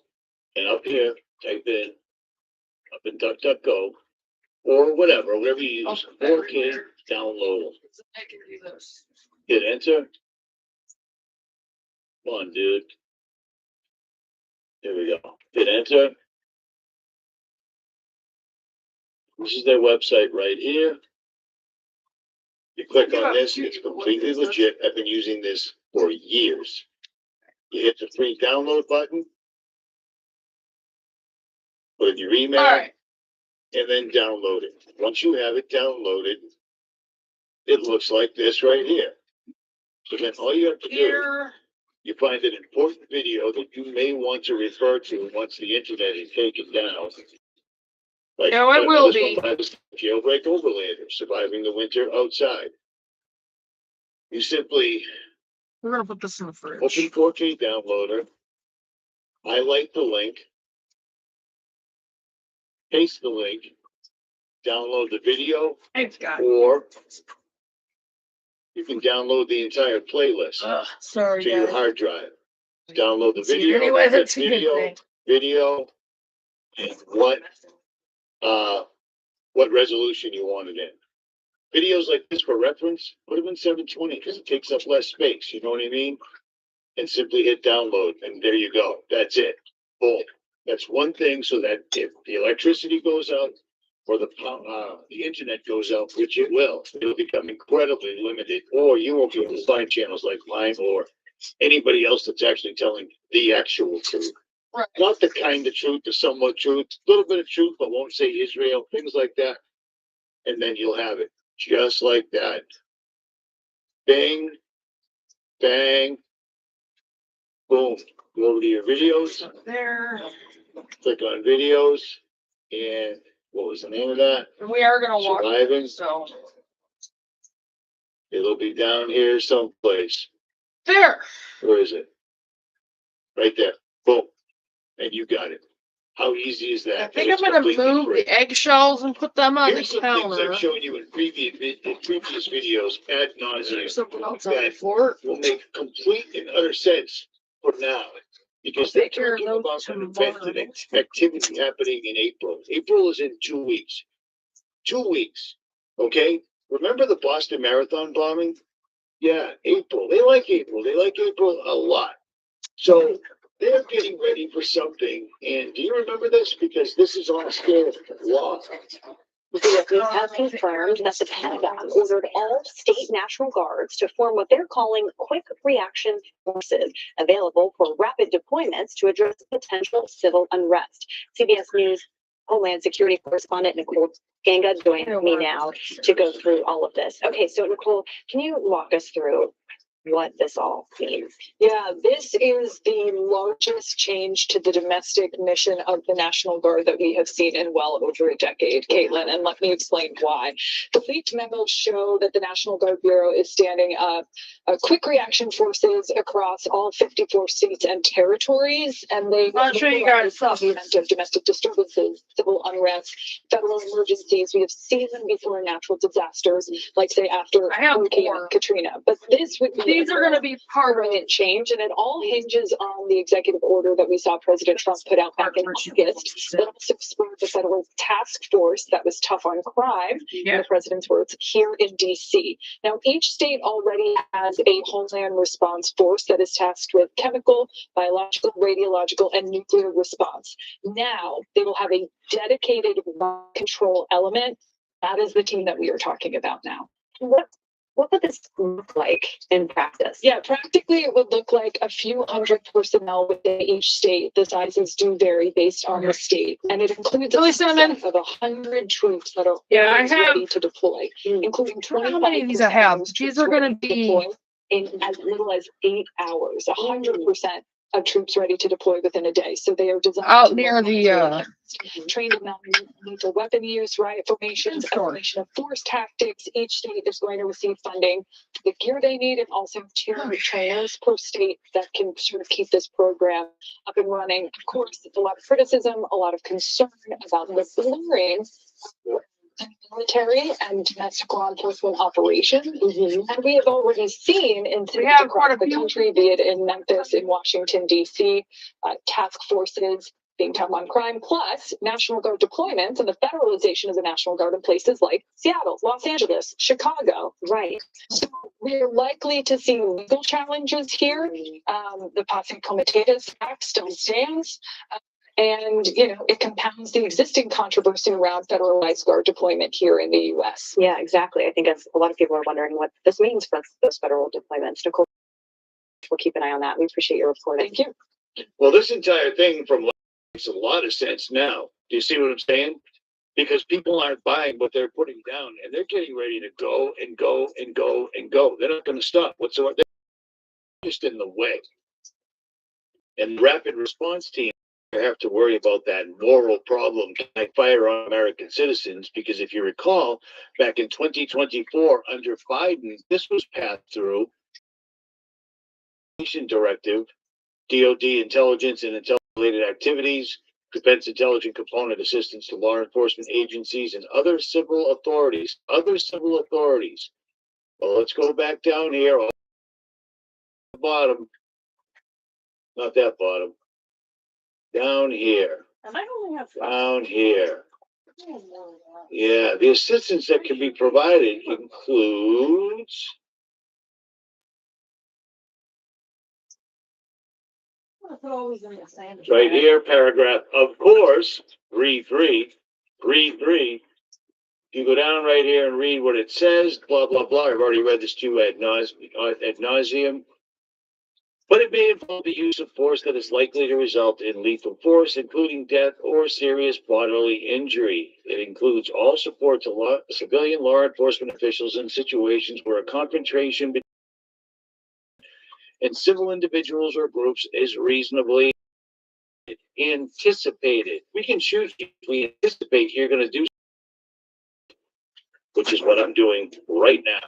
And up here, type in, up in DuckDuckGo, or whatever you use, 4K, download. Hit enter. Come on, dude. Here we go. Hit enter. This is their website right here. You click on this, it's completely legit. I've been using this for years. You hit the free download button. Put in your email. And then download it. Once you have it downloaded, it looks like this right here. So then all you have to do, you find an important video that you may want to refer to once the internet is taken down. Like, it will be. Jailbreak Overlander, surviving the winter outside. You simply We're gonna put this in the fridge. open 4K downloader, highlight the link, paste the link, download the video, or you can download the entire playlist sorry, to your guys. hard drive. Download the video, Anyway, that's a good video, and what resolution you want it in. Videos like this for reference would have been 720 because it takes up less space. You know what I mean? And simply hit download, and there you go. That's it. Boom. That's one thing, so that if the electricity goes out or the internet goes out, which it will, it'll become incredibly limited, or you won't be able to find channels like mine or anybody else that's actually telling the actual truth. Right. Not the kind of truth, the somewhat truth, a little bit of truth, but won't say Israel, things like that. And then you'll have it just like that. Bang, bang, boom. Go over to your videos. There. Click on videos. And what was the name of that? We are gonna walk. Surviving. So it'll be down here someplace. There. Where is it? Right there. Boom. And you got it. How easy is that? I think And I'm it's gonna completely move free. the eggshells and put them on the Here's some things counter. I've shown you in previous videos ad nauseum There's something else on the that floor. will make complete and utter sense for now. Because they're Take care of talking those about an tomorrow. event and activity happening in April. April is in 2 weeks. 2 weeks. Okay? Remember the Boston Marathon bombing? Yeah, April. They like April. They like April a lot. So they're getting ready for something. And do you remember this? Because this is on a scale of law. Authorities have confirmed that the Pentagon ordered all state National Guards to form what they're calling quick reaction forces, available for rapid deployments to address potential civil unrest. CBS News Homeland Security correspondent Nicole Ganga joins me now to go through all of this. Okay, so Nicole, can you walk us through what this all means? Yeah, this is the largest change to the domestic mission of the National Guard that we have seen in well over a decade, Caitlin, and let me explain why. The leaked memos show that the National Guard Bureau is standing up quick reaction forces across all 54 states and territories, and they I'll show you guys the event of domestic disturbances, civil unrest, federal emergencies. We have seen them before in natural disasters, like say after I have Hurricane more. Katrina, but this would be These are gonna be part of permanent change, and it all hinges on the executive order that we saw President Trump put out back in August. That also spurred the federal task force that was tough on crime, in the president's words, here in DC. Now, each state already has a homeland response force that is tasked with chemical, biological, radiological, and nuclear response. Now, they will have a dedicated control element. That is the team that we are talking about now. What would this look like in practice? Yeah, practically it would look like a few hundred personnel within each state. The sizes do vary based on the state, and it includes Really, a Cinnamon? set of 100 troops that are Yeah, I always have- ready to deploy, including I don't know how many of these I 25% have. those These troops are gonna ready to be- deploy in as little as 8 hours. 100% of troops ready to deploy within a day. So they are designed Out to near work the, on trained in non-lethal weapon use, riot formations, Store. escalation of force tactics. Each state is going to receive funding, the gear they need, and also 200 trainers per state that can sort of keep this program up and running. Of course, it's a lot of criticism, a lot of concern about the blurring of military and domestic law enforcement operations. And we have already seen in cities have across quite a the few. country, be it in Memphis, in Washington, D.C., task forces being tough on crime, plus National Guard deployments and the federalization of the National Guard in places like Seattle, Los Angeles, Chicago. Right. So we're likely to see legal challenges here. The Posse Comitatus Act still stands. And, you know, it compounds the existing controversy around federalized guard deployment here in the U.S. Yeah, exactly. I think as a lot of people are wondering what this means for those federal deployments. Nicole, we'll keep an eye on that. We appreciate your reporting. Thank you. Well, this entire thing from makes a lot of sense now. Do you see what I'm saying? Because people aren't buying what they're putting down, and they're getting ready to go and go and go and go. They're not going to stop whatsoever. They're just in the way. And rapid response team have to worry about that moral problem. Can I fire on American citizens? Because if you recall, back in 2024 under Biden, this was passed through directive, DoD intelligence and intelligence activities, defense intelligence component assistance to law enforcement agencies and other civil authorities. Well, let's go back down here. The bottom, not that bottom. Down here. And I only have. Down here. Yeah, the assistance that can be provided includes right here, paragraph, of course, read three. You go down right here and read what it says, blah, blah, blah. I've already read this to you ad nauseum. But it may involve the use of force that is likely to result in lethal force, including death or serious bodily injury. It includes all support to civilian law enforcement officials in situations where a confrontation between and civil individuals or groups is reasonably anticipated. We can choose if we anticipate you're going to do, which is what I'm doing right now.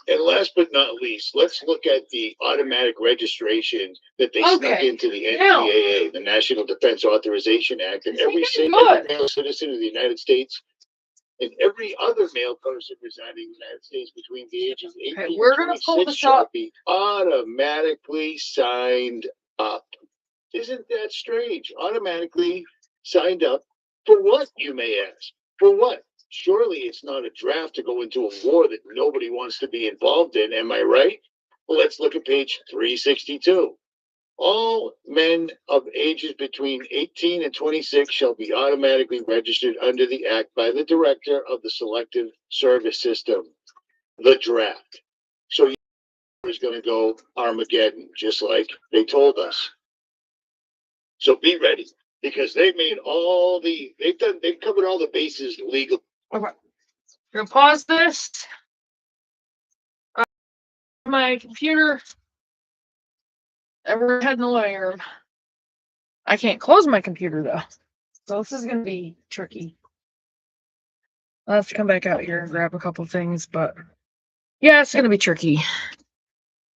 And last but not least, let's look at the automatic registration that they snuck Okay. into the Now- NDAA, the National Defense Authorization Act, and Is he every getting single good? male citizen of the United States and every other male person residing in the United States between the ages of 18 Okay, we're and gonna pull 26 this shall up. be automatically signed up. Isn't that strange? Automatically signed up for what, you may ask? For what? Surely it's not a draft to go into a war that nobody wants to be involved in, am I right? Well, let's look at page 362. All men of ages between 18 and 26 shall be automatically registered under the Act by the Director of the Selective Service System, the draft. So is going to go Armageddon, just like they told us. So be ready, because they've covered all the bases legal. Okay. Gonna pause this. My computer. And we're heading the living room. I can't close my computer though. So this is gonna be tricky. I'll have to come back out here and grab a couple things, but yeah, it's gonna be tricky.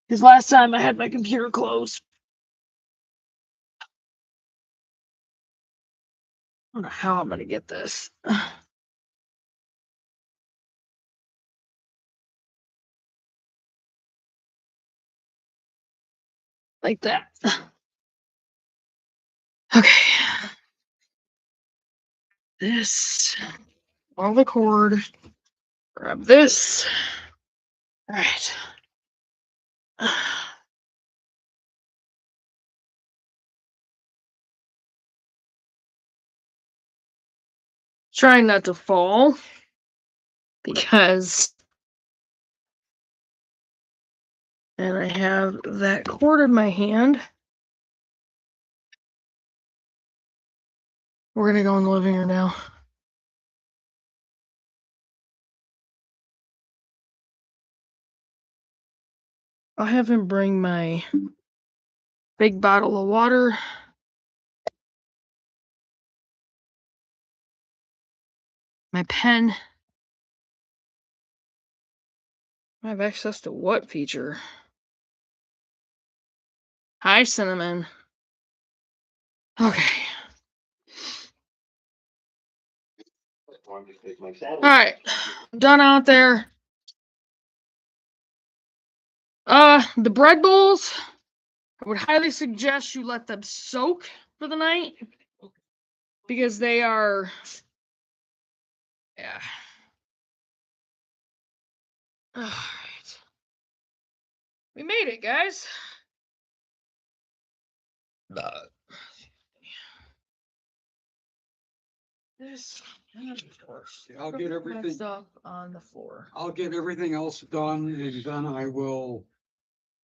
Because last time I had my computer closed. I don't know how I'm gonna get this. Like that. Okay. This. On the cord. Grab this. All right. Trying not to fall because and I have that cord in my hand. We're gonna go in the living room now. I'll have him bring my big bottle of water. My pen. I have access to what feature? Hi, Cinnamon. Okay. All right. I'm done out there. The bread bowls, I would highly suggest you let them soak for the night because they are, yeah. All right. We made it, guys. This. I'll get everything. Stuff on the floor. I'll get everything else done, and then I will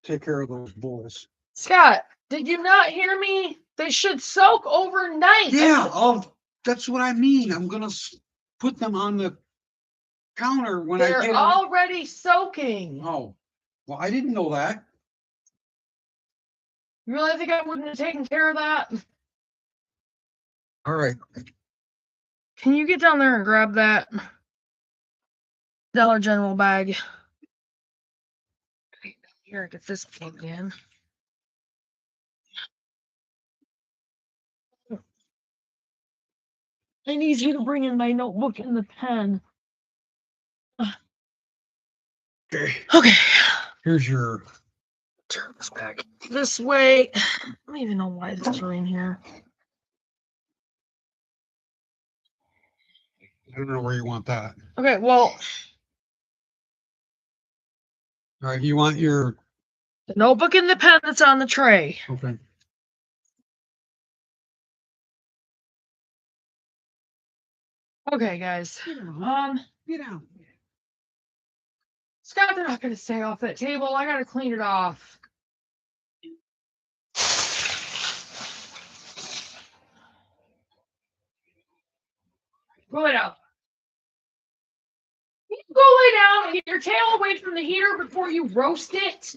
take care of those bowls. Scott, did you not hear me? They should soak overnight. Yeah, that's what I mean. I'm gonna put them on the counter when I They're get them. already soaking. Oh, well, I didn't know that. You really think I wouldn't have taken care of that? All right. Can you get down there and grab that Dollar General bag? Here, get this plugged in. I need you to bring in my notebook and the pen. Okay. Okay. Here's your. Turn this back this way. I don't even know why this is in here. I don't know where you want that. Okay, well. All right, you want your. The notebook and the pen that's on the tray. Okay. Okay, guys. Get out. Scott, they're not gonna stay off that table. I gotta clean it off. Go lay down. You go lay down and get your tail away from the heater before you roast it.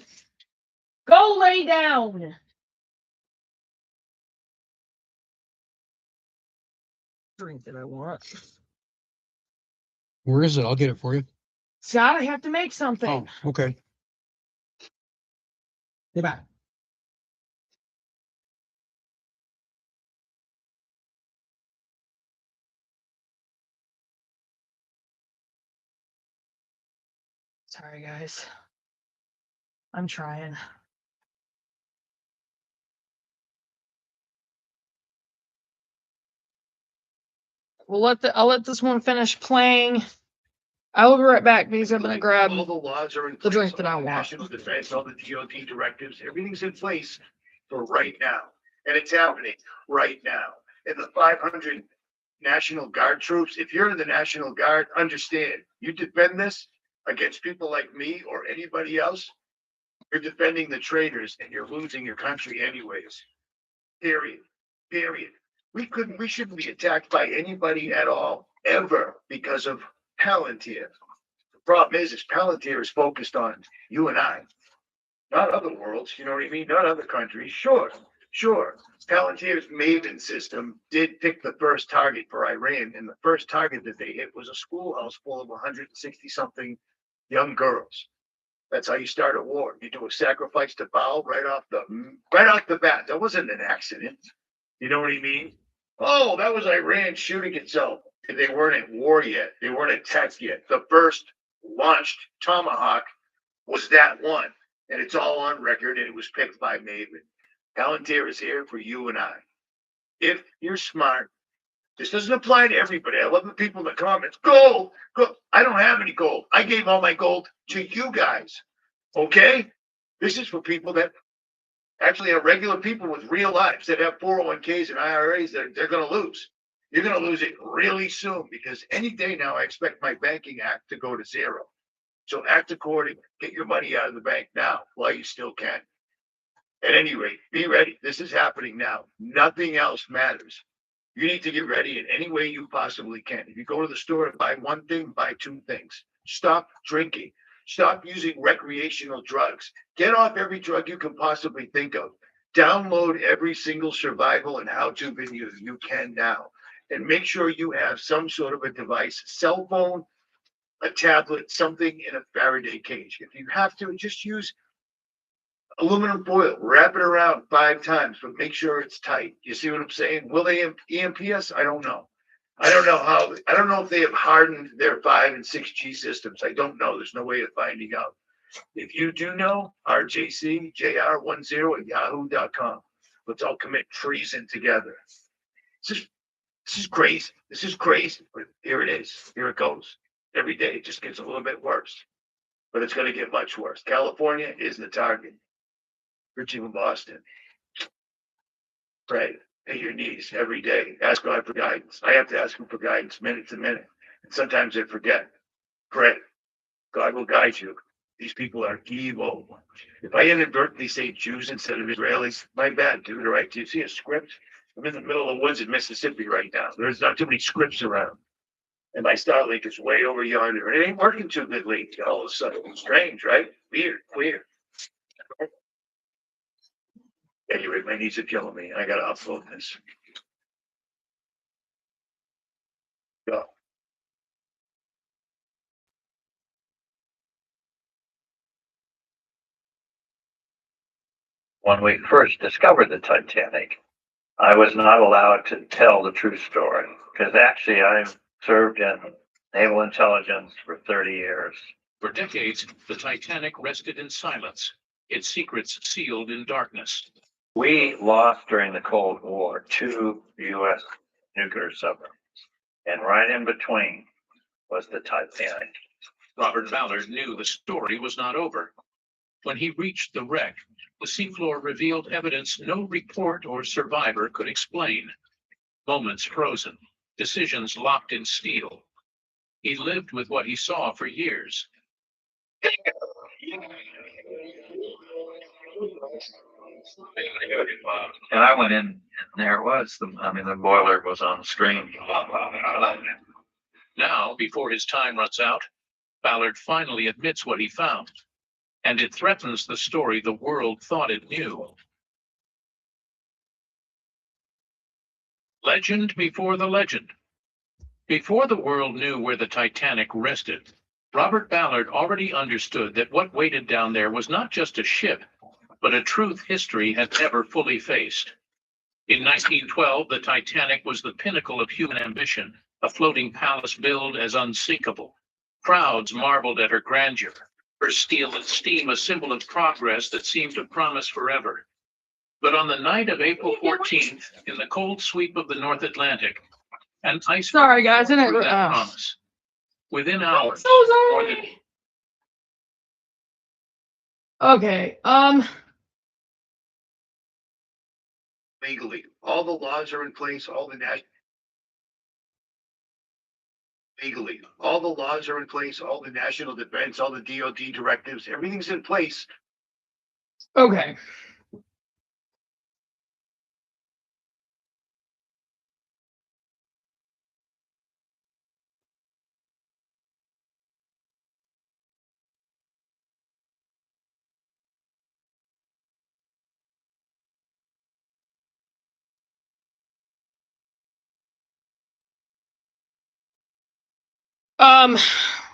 Go lay down. Drink that I want. Where is it? I'll get it for you. Scott, I have to make something. Oh, okay. Get back. Sorry, guys. I'm trying. I'll let this one finish playing. I will be right back because I'm gonna grab All the laws are in the place, drink that all I the want. National defense, all the DOT directives, everything's in place for right now. And it's happening right now. And the 500 National Guard troops, if you're in the National Guard, understand, you defend this against people like me or anybody else, you're defending the traitors and you're losing your country anyways. Period. Period. We shouldn't be attacked by anybody at all, ever, because of Palantir. The problem is Palantir is focused on you and I, not other worlds, you know what I mean? Not other countries. Sure, sure. Palantir's Maven system did pick the first target for Iran, and the first target that they hit was a schoolhouse full of 160 something young girls. That's how you start a war. You do a sacrifice to Baal right off the bat. That wasn't an accident. You know what I mean? Oh, that was Iran shooting itself. They weren't at war yet. They weren't attacked yet. The first launched Tomahawk was that one. And it's all on record, and it was picked by Maven. Palantir is here for you and I. If you're smart, this doesn't apply to everybody. I love the people in the comments. Gold, gold. I don't have any gold. I gave all my gold to you guys. Okay? This is for people that actually are regular people with real lives that have 401ks and IRAs that they're going to lose. You're going to lose it really soon because any day now I expect my banking act to go to zero. So act accordingly. Get your money out of the bank now while you still can. At any rate, be ready. This is happening now. Nothing else matters. You need to get ready in any way you possibly can. If you go to the store and buy one thing, buy two things. Stop drinking. Stop using recreational drugs. Get off every drug you can possibly think of. Download every single survival and how-to video you can now. And make sure you have some sort of a device, cell phone, a tablet, something in a Faraday cage. If you have to, just use aluminum foil, wrap it around 5 times, but make sure it's tight. You see what I'm saying? Will they EMP us? I don't know. I don't know if they have hardened their 5 and 6G systems. I don't know. There's no way of finding out. If you do know, RJC, JR10 at yahoo.com. Let's all commit treason together. This is crazy. This is crazy. But here it is. Here it goes. Every day it just gets a little bit worse. But it's going to get much worse. California is the target. Richmond, Boston. Pray. At your knees every day. Ask God for guidance. I have to ask him for guidance minute to minute. And sometimes I forget. Pray. God will guide you. These people are evil. If I inadvertently say Jews instead of Israelis, my bad, dude. All right. Do you see a script? I'm in the middle of the woods in Mississippi right now. There's not too many scripts around. And my Starlink is way over yonder. It ain't working too good lately all of a sudden. Strange, right? Weird. Anyway, my knees are killing me. I gotta upload this. Go. When we first discovered the Titanic, I was not allowed to tell the true story because actually I've served in naval intelligence for 30 years. For decades, the Titanic rested in silence, its secrets sealed in darkness. We lost during the Cold War 2 U.S. nuclear submarines, and right in between was the Titanic. Robert Ballard knew the story was not over. When he reached the wreck, the seafloor revealed evidence no report or survivor could explain. Moments frozen, decisions locked in steel. He lived with what he saw for years. And I went in, and there it was. The boiler was on the screen. Now, before his time runs out, Ballard finally admits what he found, and it threatens the story the world thought it knew. Legend before the legend. Before the world knew where the Titanic rested, Robert Ballard already understood that what waited down there was not just a ship, but a truth history had never fully faced. In 1912, the Titanic was the pinnacle of human ambition, a floating palace billed as unsinkable. Crowds marveled at her grandeur, her steel and steam a symbol of progress that seemed to promise forever. But on the night of April 14th, in the cold sweep of the North Atlantic, an iceberg Sorry, guys. tore through that promise. Within hours, So more than sorry. Okay. Legally, all the laws are in place, legally, all the laws are in place, all the national defense, all the DOD directives, everything's in place. Okay.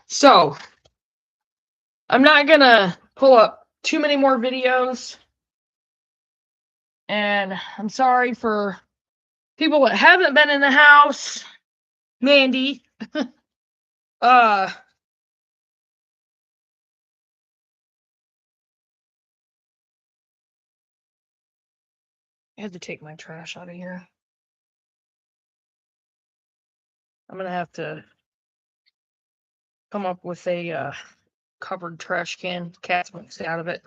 So I'm not gonna pull up too many more videos. And I'm sorry for people that haven't been in the house. Mandy. I had to take my trash out of here. I'm gonna have to come up with a covered trash can. Cats won't stay out of it.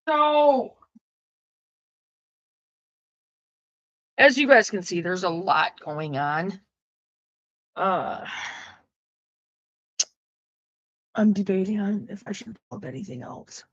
So as you guys can see, there's a lot going on. I'm debating on if I should pull up anything else.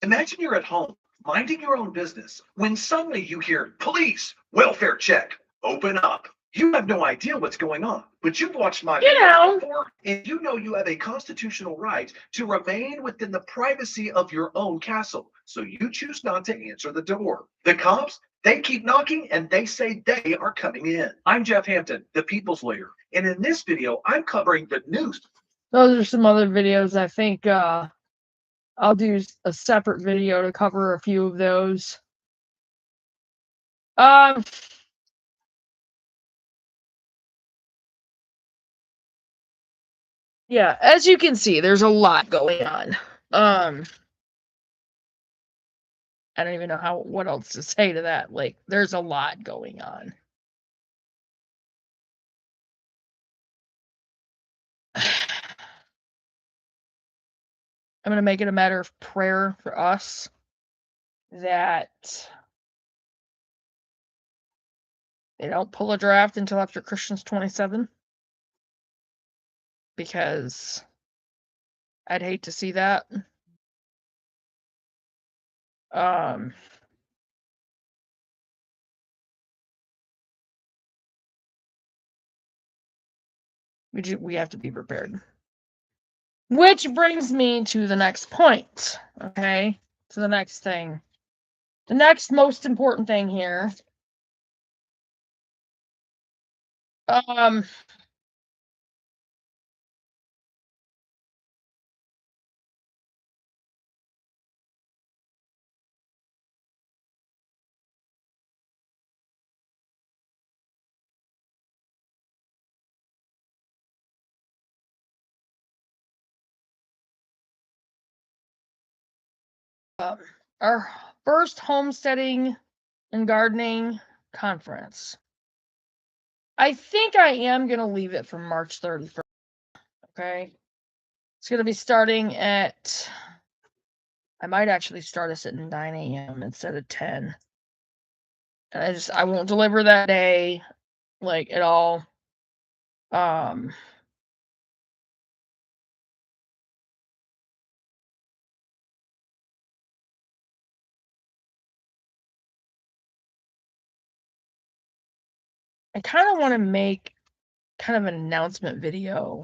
Imagine you're at home, minding your own business, when suddenly you hear, police, welfare check, open up. You have no idea what's going on, but you've watched my video before, and you know you have a constitutional right to remain within the privacy of your own castle. So you choose not to answer the door. The cops, they keep knocking and they say they are coming in. I'm Jeff Hampton, the people's lawyer. And in this video, I'm covering the news. Those are some other videos. I think I'll do a separate video to cover a few of those. Yeah, as you can see, there's a lot going on. I don't even know what else to say to that. Like, there's a lot going on. I'm going to make it a matter of prayer for us that they don't pull a draft until after Christmas 27, because I'd hate to see that. We have to be prepared. Which brings me to the next point, okay? To the next thing. The next most important thing here. Our first homesteading and gardening conference. I think I am going to leave it for March 31st. Okay. It's going to be starting at, I might actually start us at 9 a.m. instead of 10. And I won't deliver that day, like, at all. I kind of want to make kind of an announcement video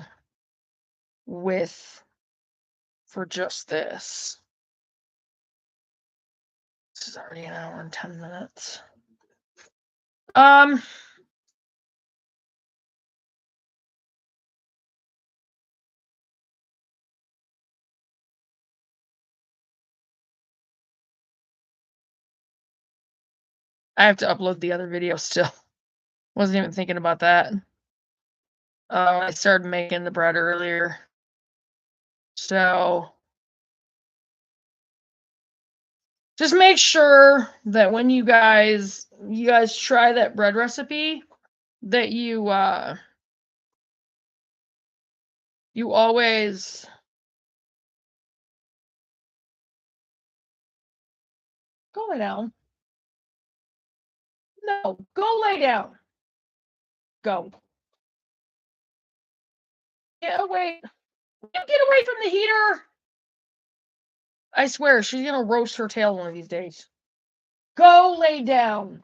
for just this. This is already an hour and 10 minutes. I have to upload the other video still. Wasn't even thinking about that. I started making the bread earlier. So just make sure that when you guys try that bread recipe, that you always go lay down. No, go lay down. Go. Get away. Get away from the heater. I swear, she's gonna roast her tail one of these days. Go lay down.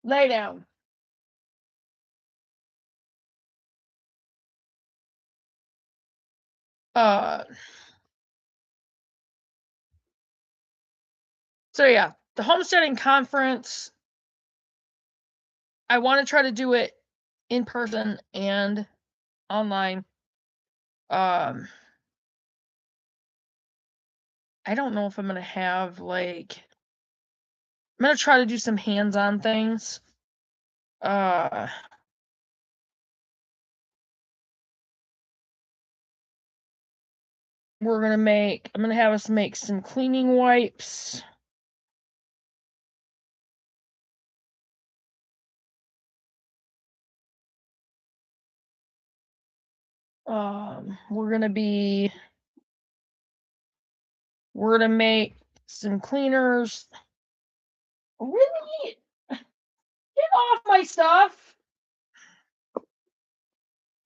Lay down. So yeah, the homesteading conference, I want to try to do it in person and online. I don't know if I'm gonna have I'm gonna try to do some hands-on things. We're gonna I'm gonna have us make some cleaning wipes. We're gonna make some cleaners. Really? Get off my stuff!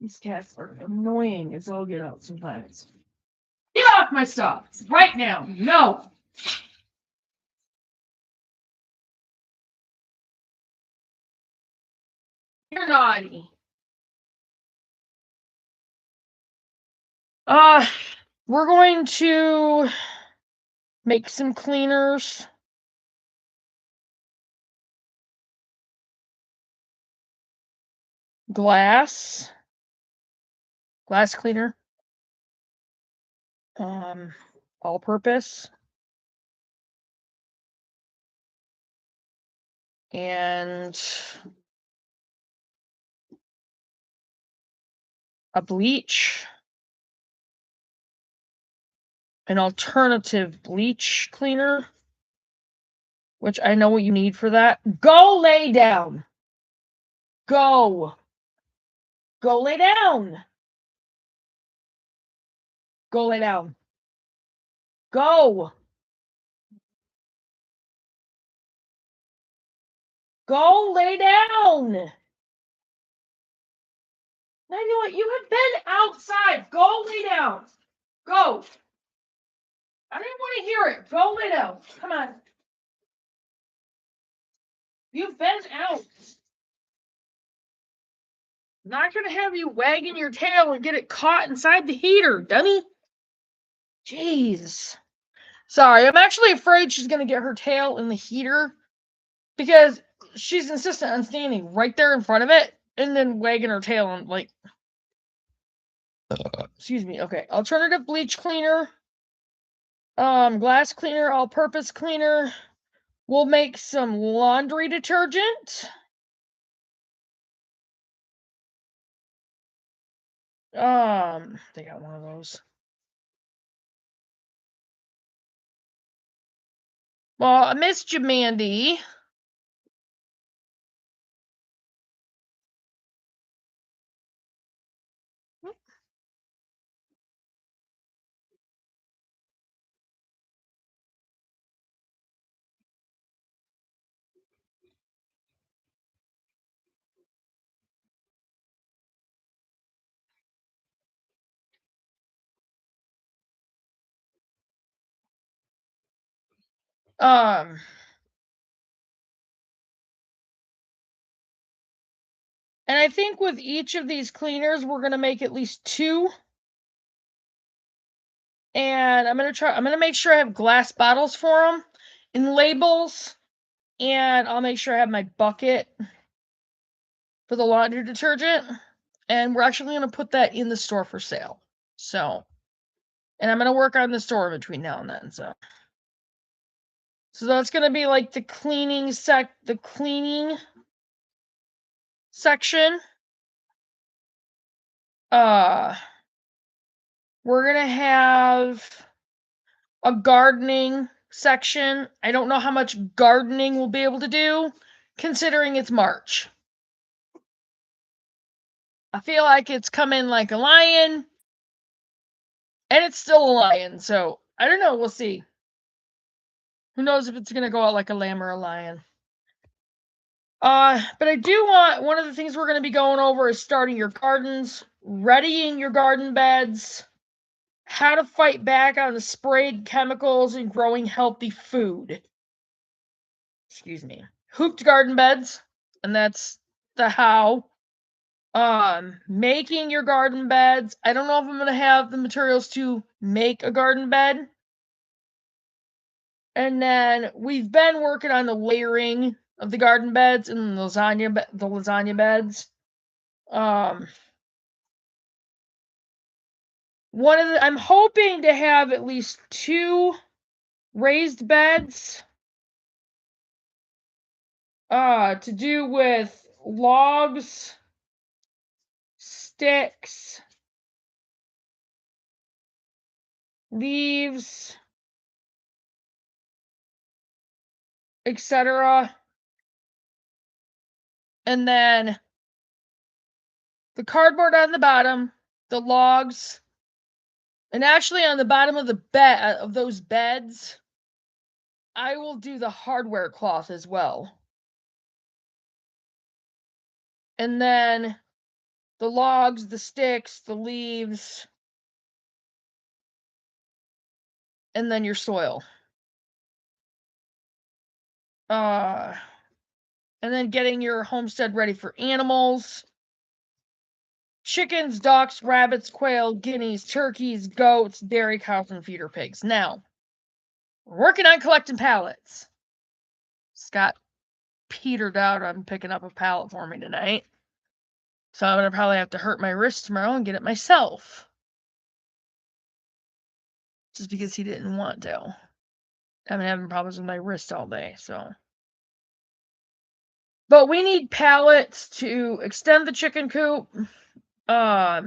These cats are annoying as all get out sometimes. Get off my stuff right now! No! You're naughty. We're going to make some cleaners. Glass cleaner. All purpose. And a bleach. An alternative bleach cleaner, which I know what you need for that. Go lay down. Go. Go lay down. Go lay down. Go. Go lay down. Now you know what? You have been outside. Go lay down. Go. I didn't want to hear it. Go lay down. Come on. You've been out. I'm not going to have you wagging your tail and get it caught inside the heater, dummy. Jeez. Sorry, I'm actually afraid she's going to get her tail in the heater because she's insistent on standing right there in front of it and then wagging her tail and like... Excuse me. Okay. Alternative bleach cleaner. Glass cleaner, all-purpose cleaner. We'll make some laundry detergent. They got one of those. Well, I missed you, Mandy. And I think with each of these cleaners, we're going to make at least 2. And I'm going to make sure I have glass bottles for them and labels. And I'll make sure I have my bucket for the laundry detergent. And we're actually going to put that in the store for sale. So, and I'm going to work on the store between now and then. So that's going to be like the cleaning section. We're going to have a gardening section. I don't know how much gardening we'll be able to do considering it's March. I feel like it's coming like a lion, and it's still a lion, so I don't know. We'll see. Who knows if it's going to go out like a lamb or a lion. But I do want, one of the things we're going to be going over is starting your gardens, readying your garden beds, how to fight back on the sprayed chemicals and growing healthy food. Excuse me. Hooped garden beds, and that's the how. Making your garden beds. I don't know if I'm going to have the materials to make a garden bed. And then we've been working on the layering of the garden beds and the lasagna beds. I'm hoping to have at least 2 raised beds to do with logs, sticks, leaves, etc. And then the cardboard on the bottom, the logs, and actually on the bottom of the bed of those beds, I will do the hardware cloth as well. And then the logs, the sticks, the leaves, and then your soil. And then getting your homestead ready for animals. Chickens, ducks, rabbits, quail, guineas, turkeys, goats, dairy cows, and feeder pigs. Now, we're working on collecting pallets. Scott petered out on picking up a pallet for me tonight. So I'm going to probably have to hurt my wrist tomorrow and get it myself. Just because he didn't want to. I've been having problems with my wrist all day, so. But we need pallets to extend the chicken coop. I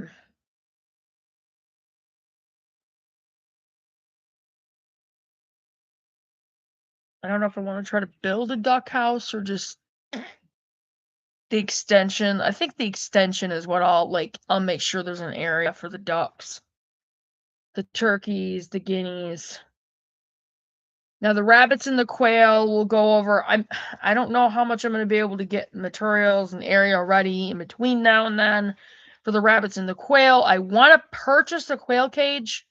don't know if I want to try to build a duck house or just the extension. I think the extension is what I'll make sure there's an area for the ducks, the turkeys, the guineas. Now the rabbits and the quail will go over. I don't know how much I'm going to be able to get materials and area ready in between now and then for the rabbits and the quail. I want to purchase a quail cage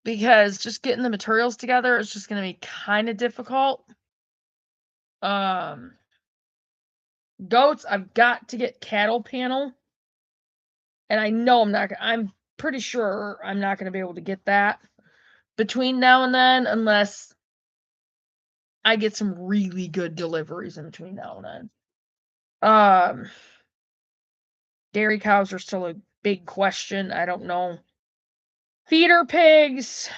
because just getting the materials together is just going to be kind of difficult. Goats, I've got to get cattle panel. And I know I'm pretty sure I'm not going to be able to get that between now and then unless I get some really good deliveries in between now and then. Dairy cows are still a big question. I don't know. Feeder pigs.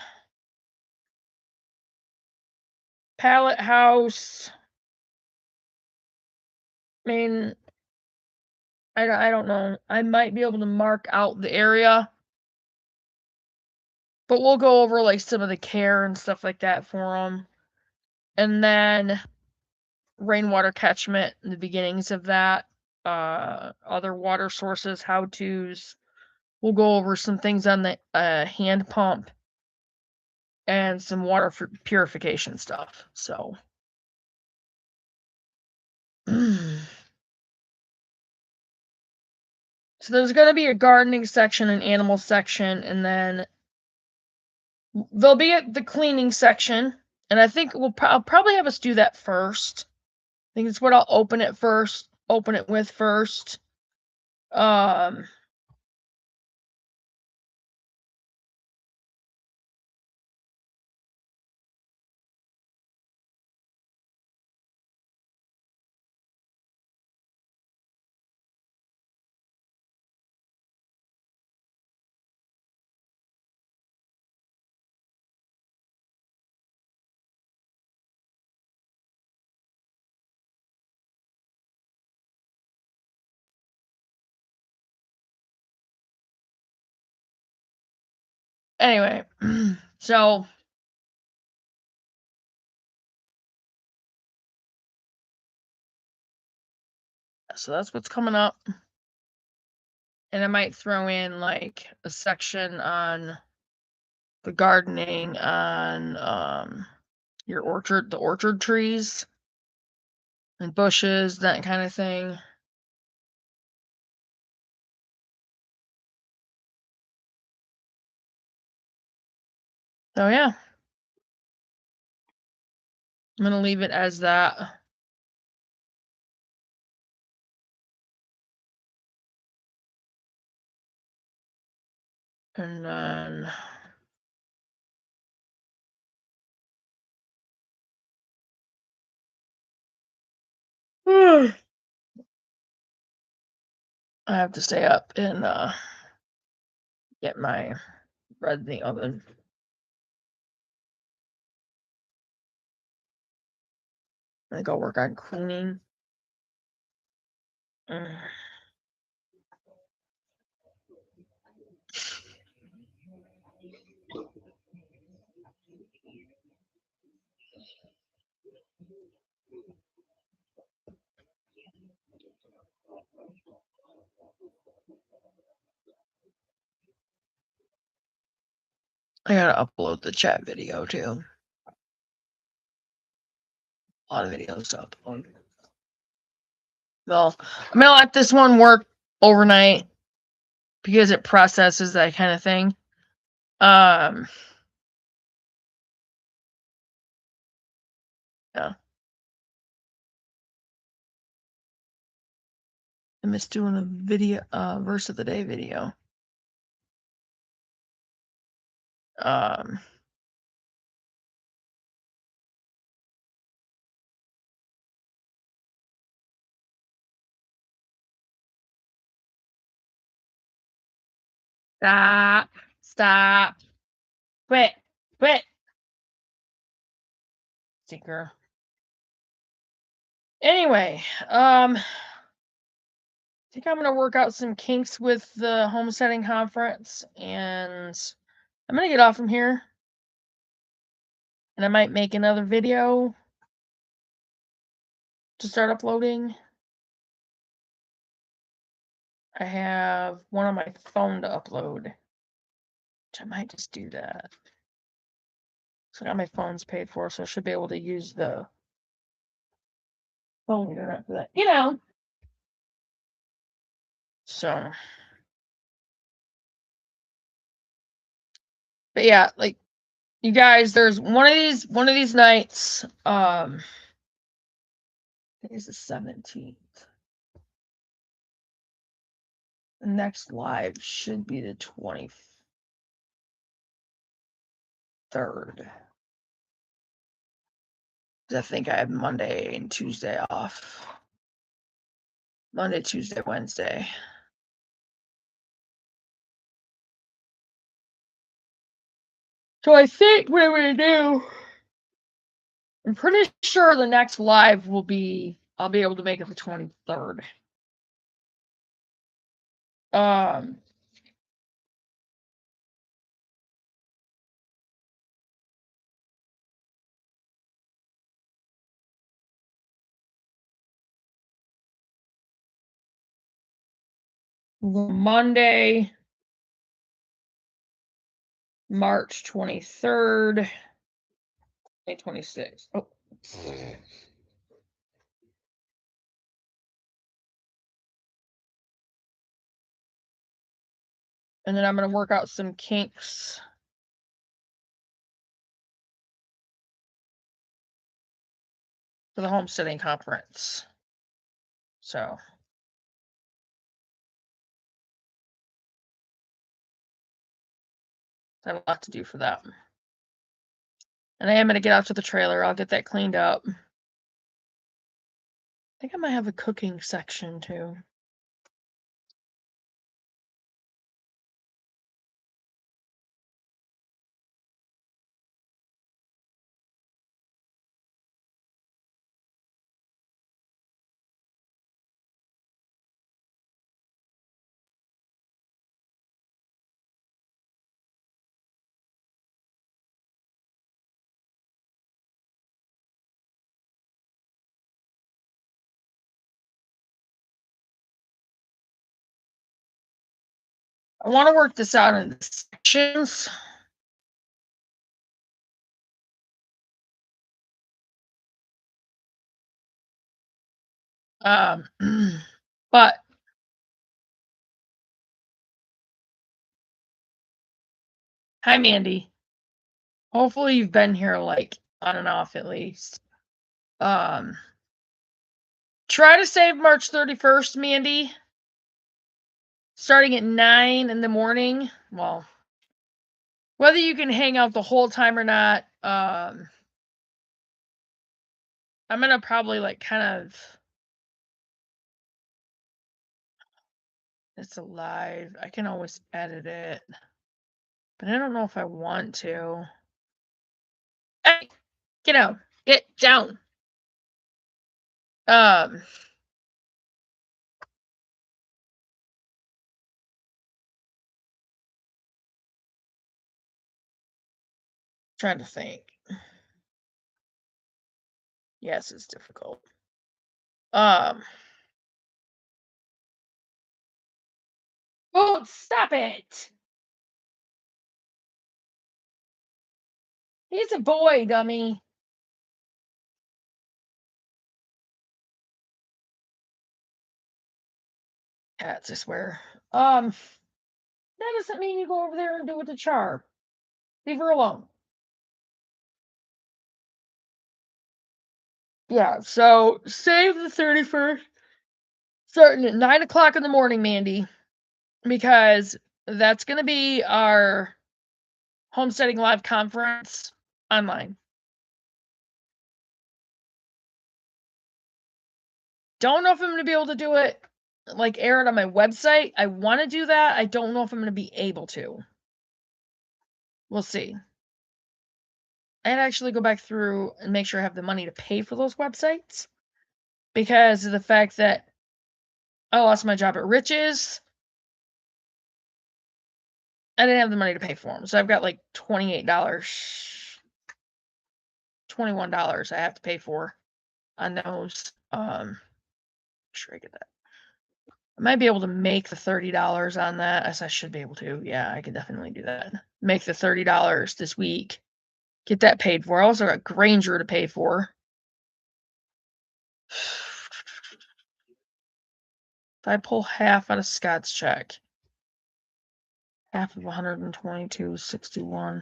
Pallet house. I mean, I don't know. I might be able to mark out the area But we'll go over like some of the care and stuff like that for them. And then rainwater catchment, the beginnings of that, other water sources, how-tos. We'll go over some things on the hand pump and some water purification stuff. So so there's going to be a gardening section, an animal section, and then there'll be the cleaning section. And I think I'll probably have us do that first. I think it's what I'll open it with first. Anyway, so that's what's coming up. And I might throw in like a section on the gardening, on your orchard, the orchard trees and bushes, that kind of thing. So yeah, I'm gonna leave it as that. And then I have to stay up and get my bread in the oven. I go work on cleaning. I gotta upload the chat video too. A lot of videos to upload. Well, I'm gonna let this one work overnight because it processes that kind of thing. Yeah. I missed doing a video, verse of the day video. Stop. Quit. Seeker. Anyway, I think I'm gonna work out some kinks with the homesteading conference, and I'm gonna get off from here. And I might make another video to start uploading. I have one on my phone to upload, which I might just do that. So I got my phone's paid for, so I should be able to use the phone internet for that, So, but yeah, like you guys, there's one of these nights. I think it's the 17th. The next live should be the 23rd. I think I have Monday and Tuesday off. Monday, Tuesday, Wednesday. So I think what I'm gonna do, I'm pretty sure the next live will be, I'll be able to make it the 23rd. Monday, March 23rd, May 26th. Oh. And then I'm going to work out some kinks for the homesteading conference. So. I have a lot to do for that. And I am going to get out to the trailer. I'll get that cleaned up. I think I might have a cooking section too. I want to work this out in sections. But hi, Mandy. Hopefully you've been here like on and off at least. Try to save March 31st, Mandy. Starting at 9 in the morning. Well, whether you can hang out the whole time or not, I'm gonna probably like kind of. It's alive. I can always edit it. But I don't know if I want to. Hey, get out. Get down. Trying to think. Yes, it's difficult. Oh, stop it. He's a boy, dummy. Cats, I swear. That doesn't mean you go over there and do it to Char. Leave her alone. Yeah, so save the 31st, starting at 9 o'clock in the morning, Mandy, because that's going to be our Homesteading Live conference online. Don't know if I'm going to be able to do it, like air it on my website. I want to do that. I don't know if I'm going to be able to. We'll see. I'd actually go back through and make sure I have the money to pay for those websites because of the fact that I lost my job at Riches. I didn't have the money to pay for them. So I've got like $28, $21 I have to pay for on those. Sure I get that. I might be able to make the $30 on that, as I should be able to. Yeah, I could definitely do that. Make the $30 this week. Get that paid for. I also got Granger to pay for. If I pull half out of Scott's check, half of 122.61.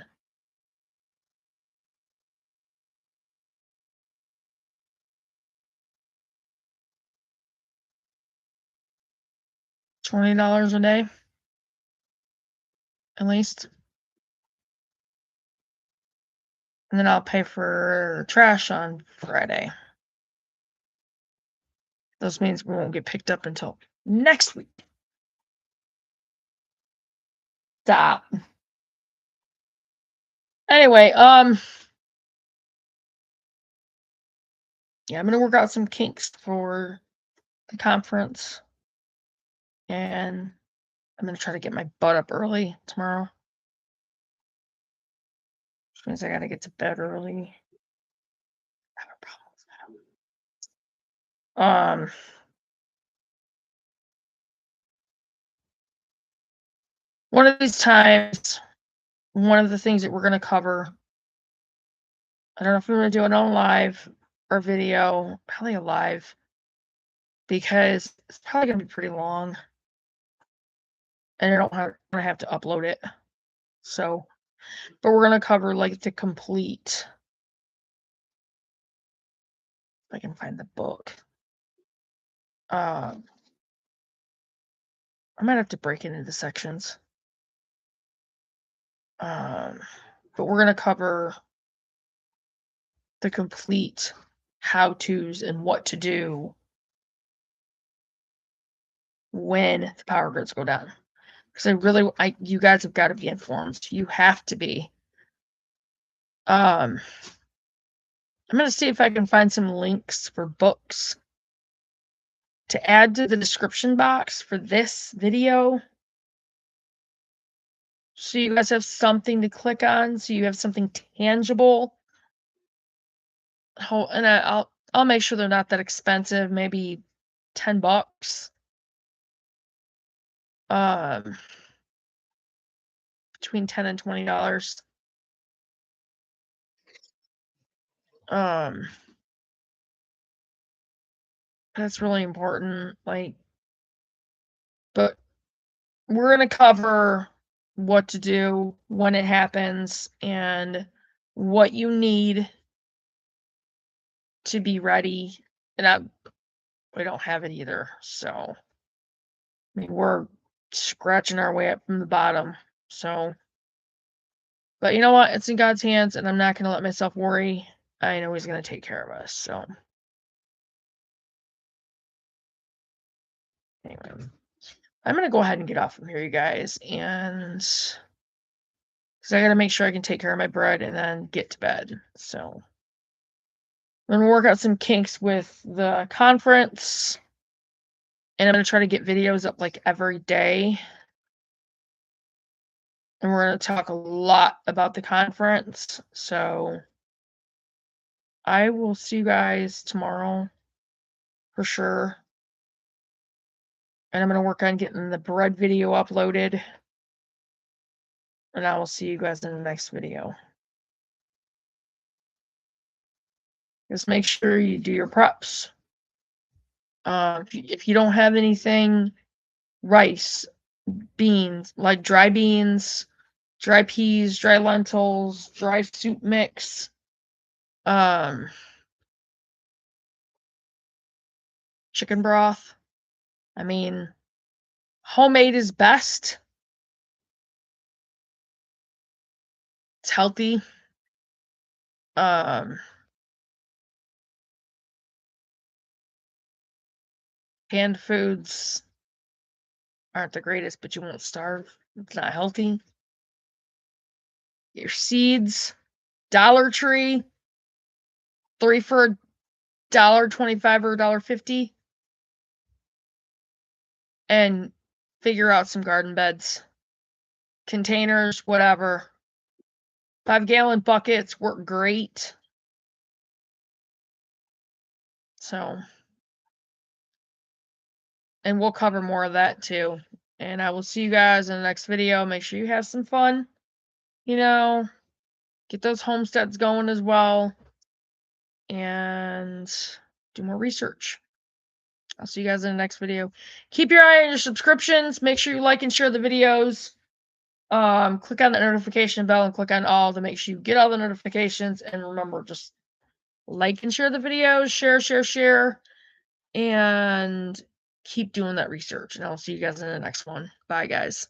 $20 a day, at least. And then I'll pay for trash on Friday. Those means we won't get picked up until next week. Stop. Anyway, yeah, I'm gonna work out some kinks for the conference, and I'm gonna try to get my butt up early tomorrow. Which means I gotta get to bed early. I have a problem with that. one of these times, one of the things that we're going to cover, I don't know if we're going to do it on live or video, probably a live, because it's probably going to be pretty long. And I don't have to upload it. So, but we're going to cover like the complete. If I can find the book. I might have to break it into sections. But we're going to cover the complete how-tos and what to do when the power grids go down. Because you guys have got to be informed. You have to be. I'm going to see if I can find some links for books to add to the description box for this video. So you guys have something to click on, so you have something tangible. And I'll make sure they're not that expensive, maybe $10. Between $10 and $20. That's really important. But we're gonna cover what to do when it happens and what you need to be ready. And we don't have it either. So I mean, we're scratching our way up from the bottom. So, but you know what? It's in God's hands, and I'm not going to let myself worry. I know He's going to take care of us. So, anyway, I'm going to go ahead and get off from here, you guys, and because I got to make sure I can take care of my bread and then get to bed. So, I'm going to work out some kinks with the conference, and I'm going to try to get videos up like every day. And we're going to talk a lot about the conference. So I will see you guys tomorrow for sure. And I'm going to work on getting the bread video uploaded. And I will see you guys in the next video. Just make sure you do your preps. If you don't have anything, rice, beans, like dry beans, dry peas, dry lentils, dry soup mix, chicken broth. I mean, homemade is best. It's healthy. Canned foods aren't the greatest, but you won't starve. It's not healthy. Your seeds, Dollar Tree, 3 for $1.25 or $1.50. And figure out some garden beds, containers, whatever. 5-gallon buckets work great. So, and we'll cover more of that too. And I will see you guys in the next video. Make sure you have some fun. You know, get those homesteads going as well. And do more research. I'll see you guys in the next video. Keep your eye on your subscriptions. Make sure you like and share the videos. Click on the notification bell and click on all to make sure you get all the notifications. And remember, just like and share the videos. Share. And keep doing that research. And I'll see you guys in the next one. Bye, guys.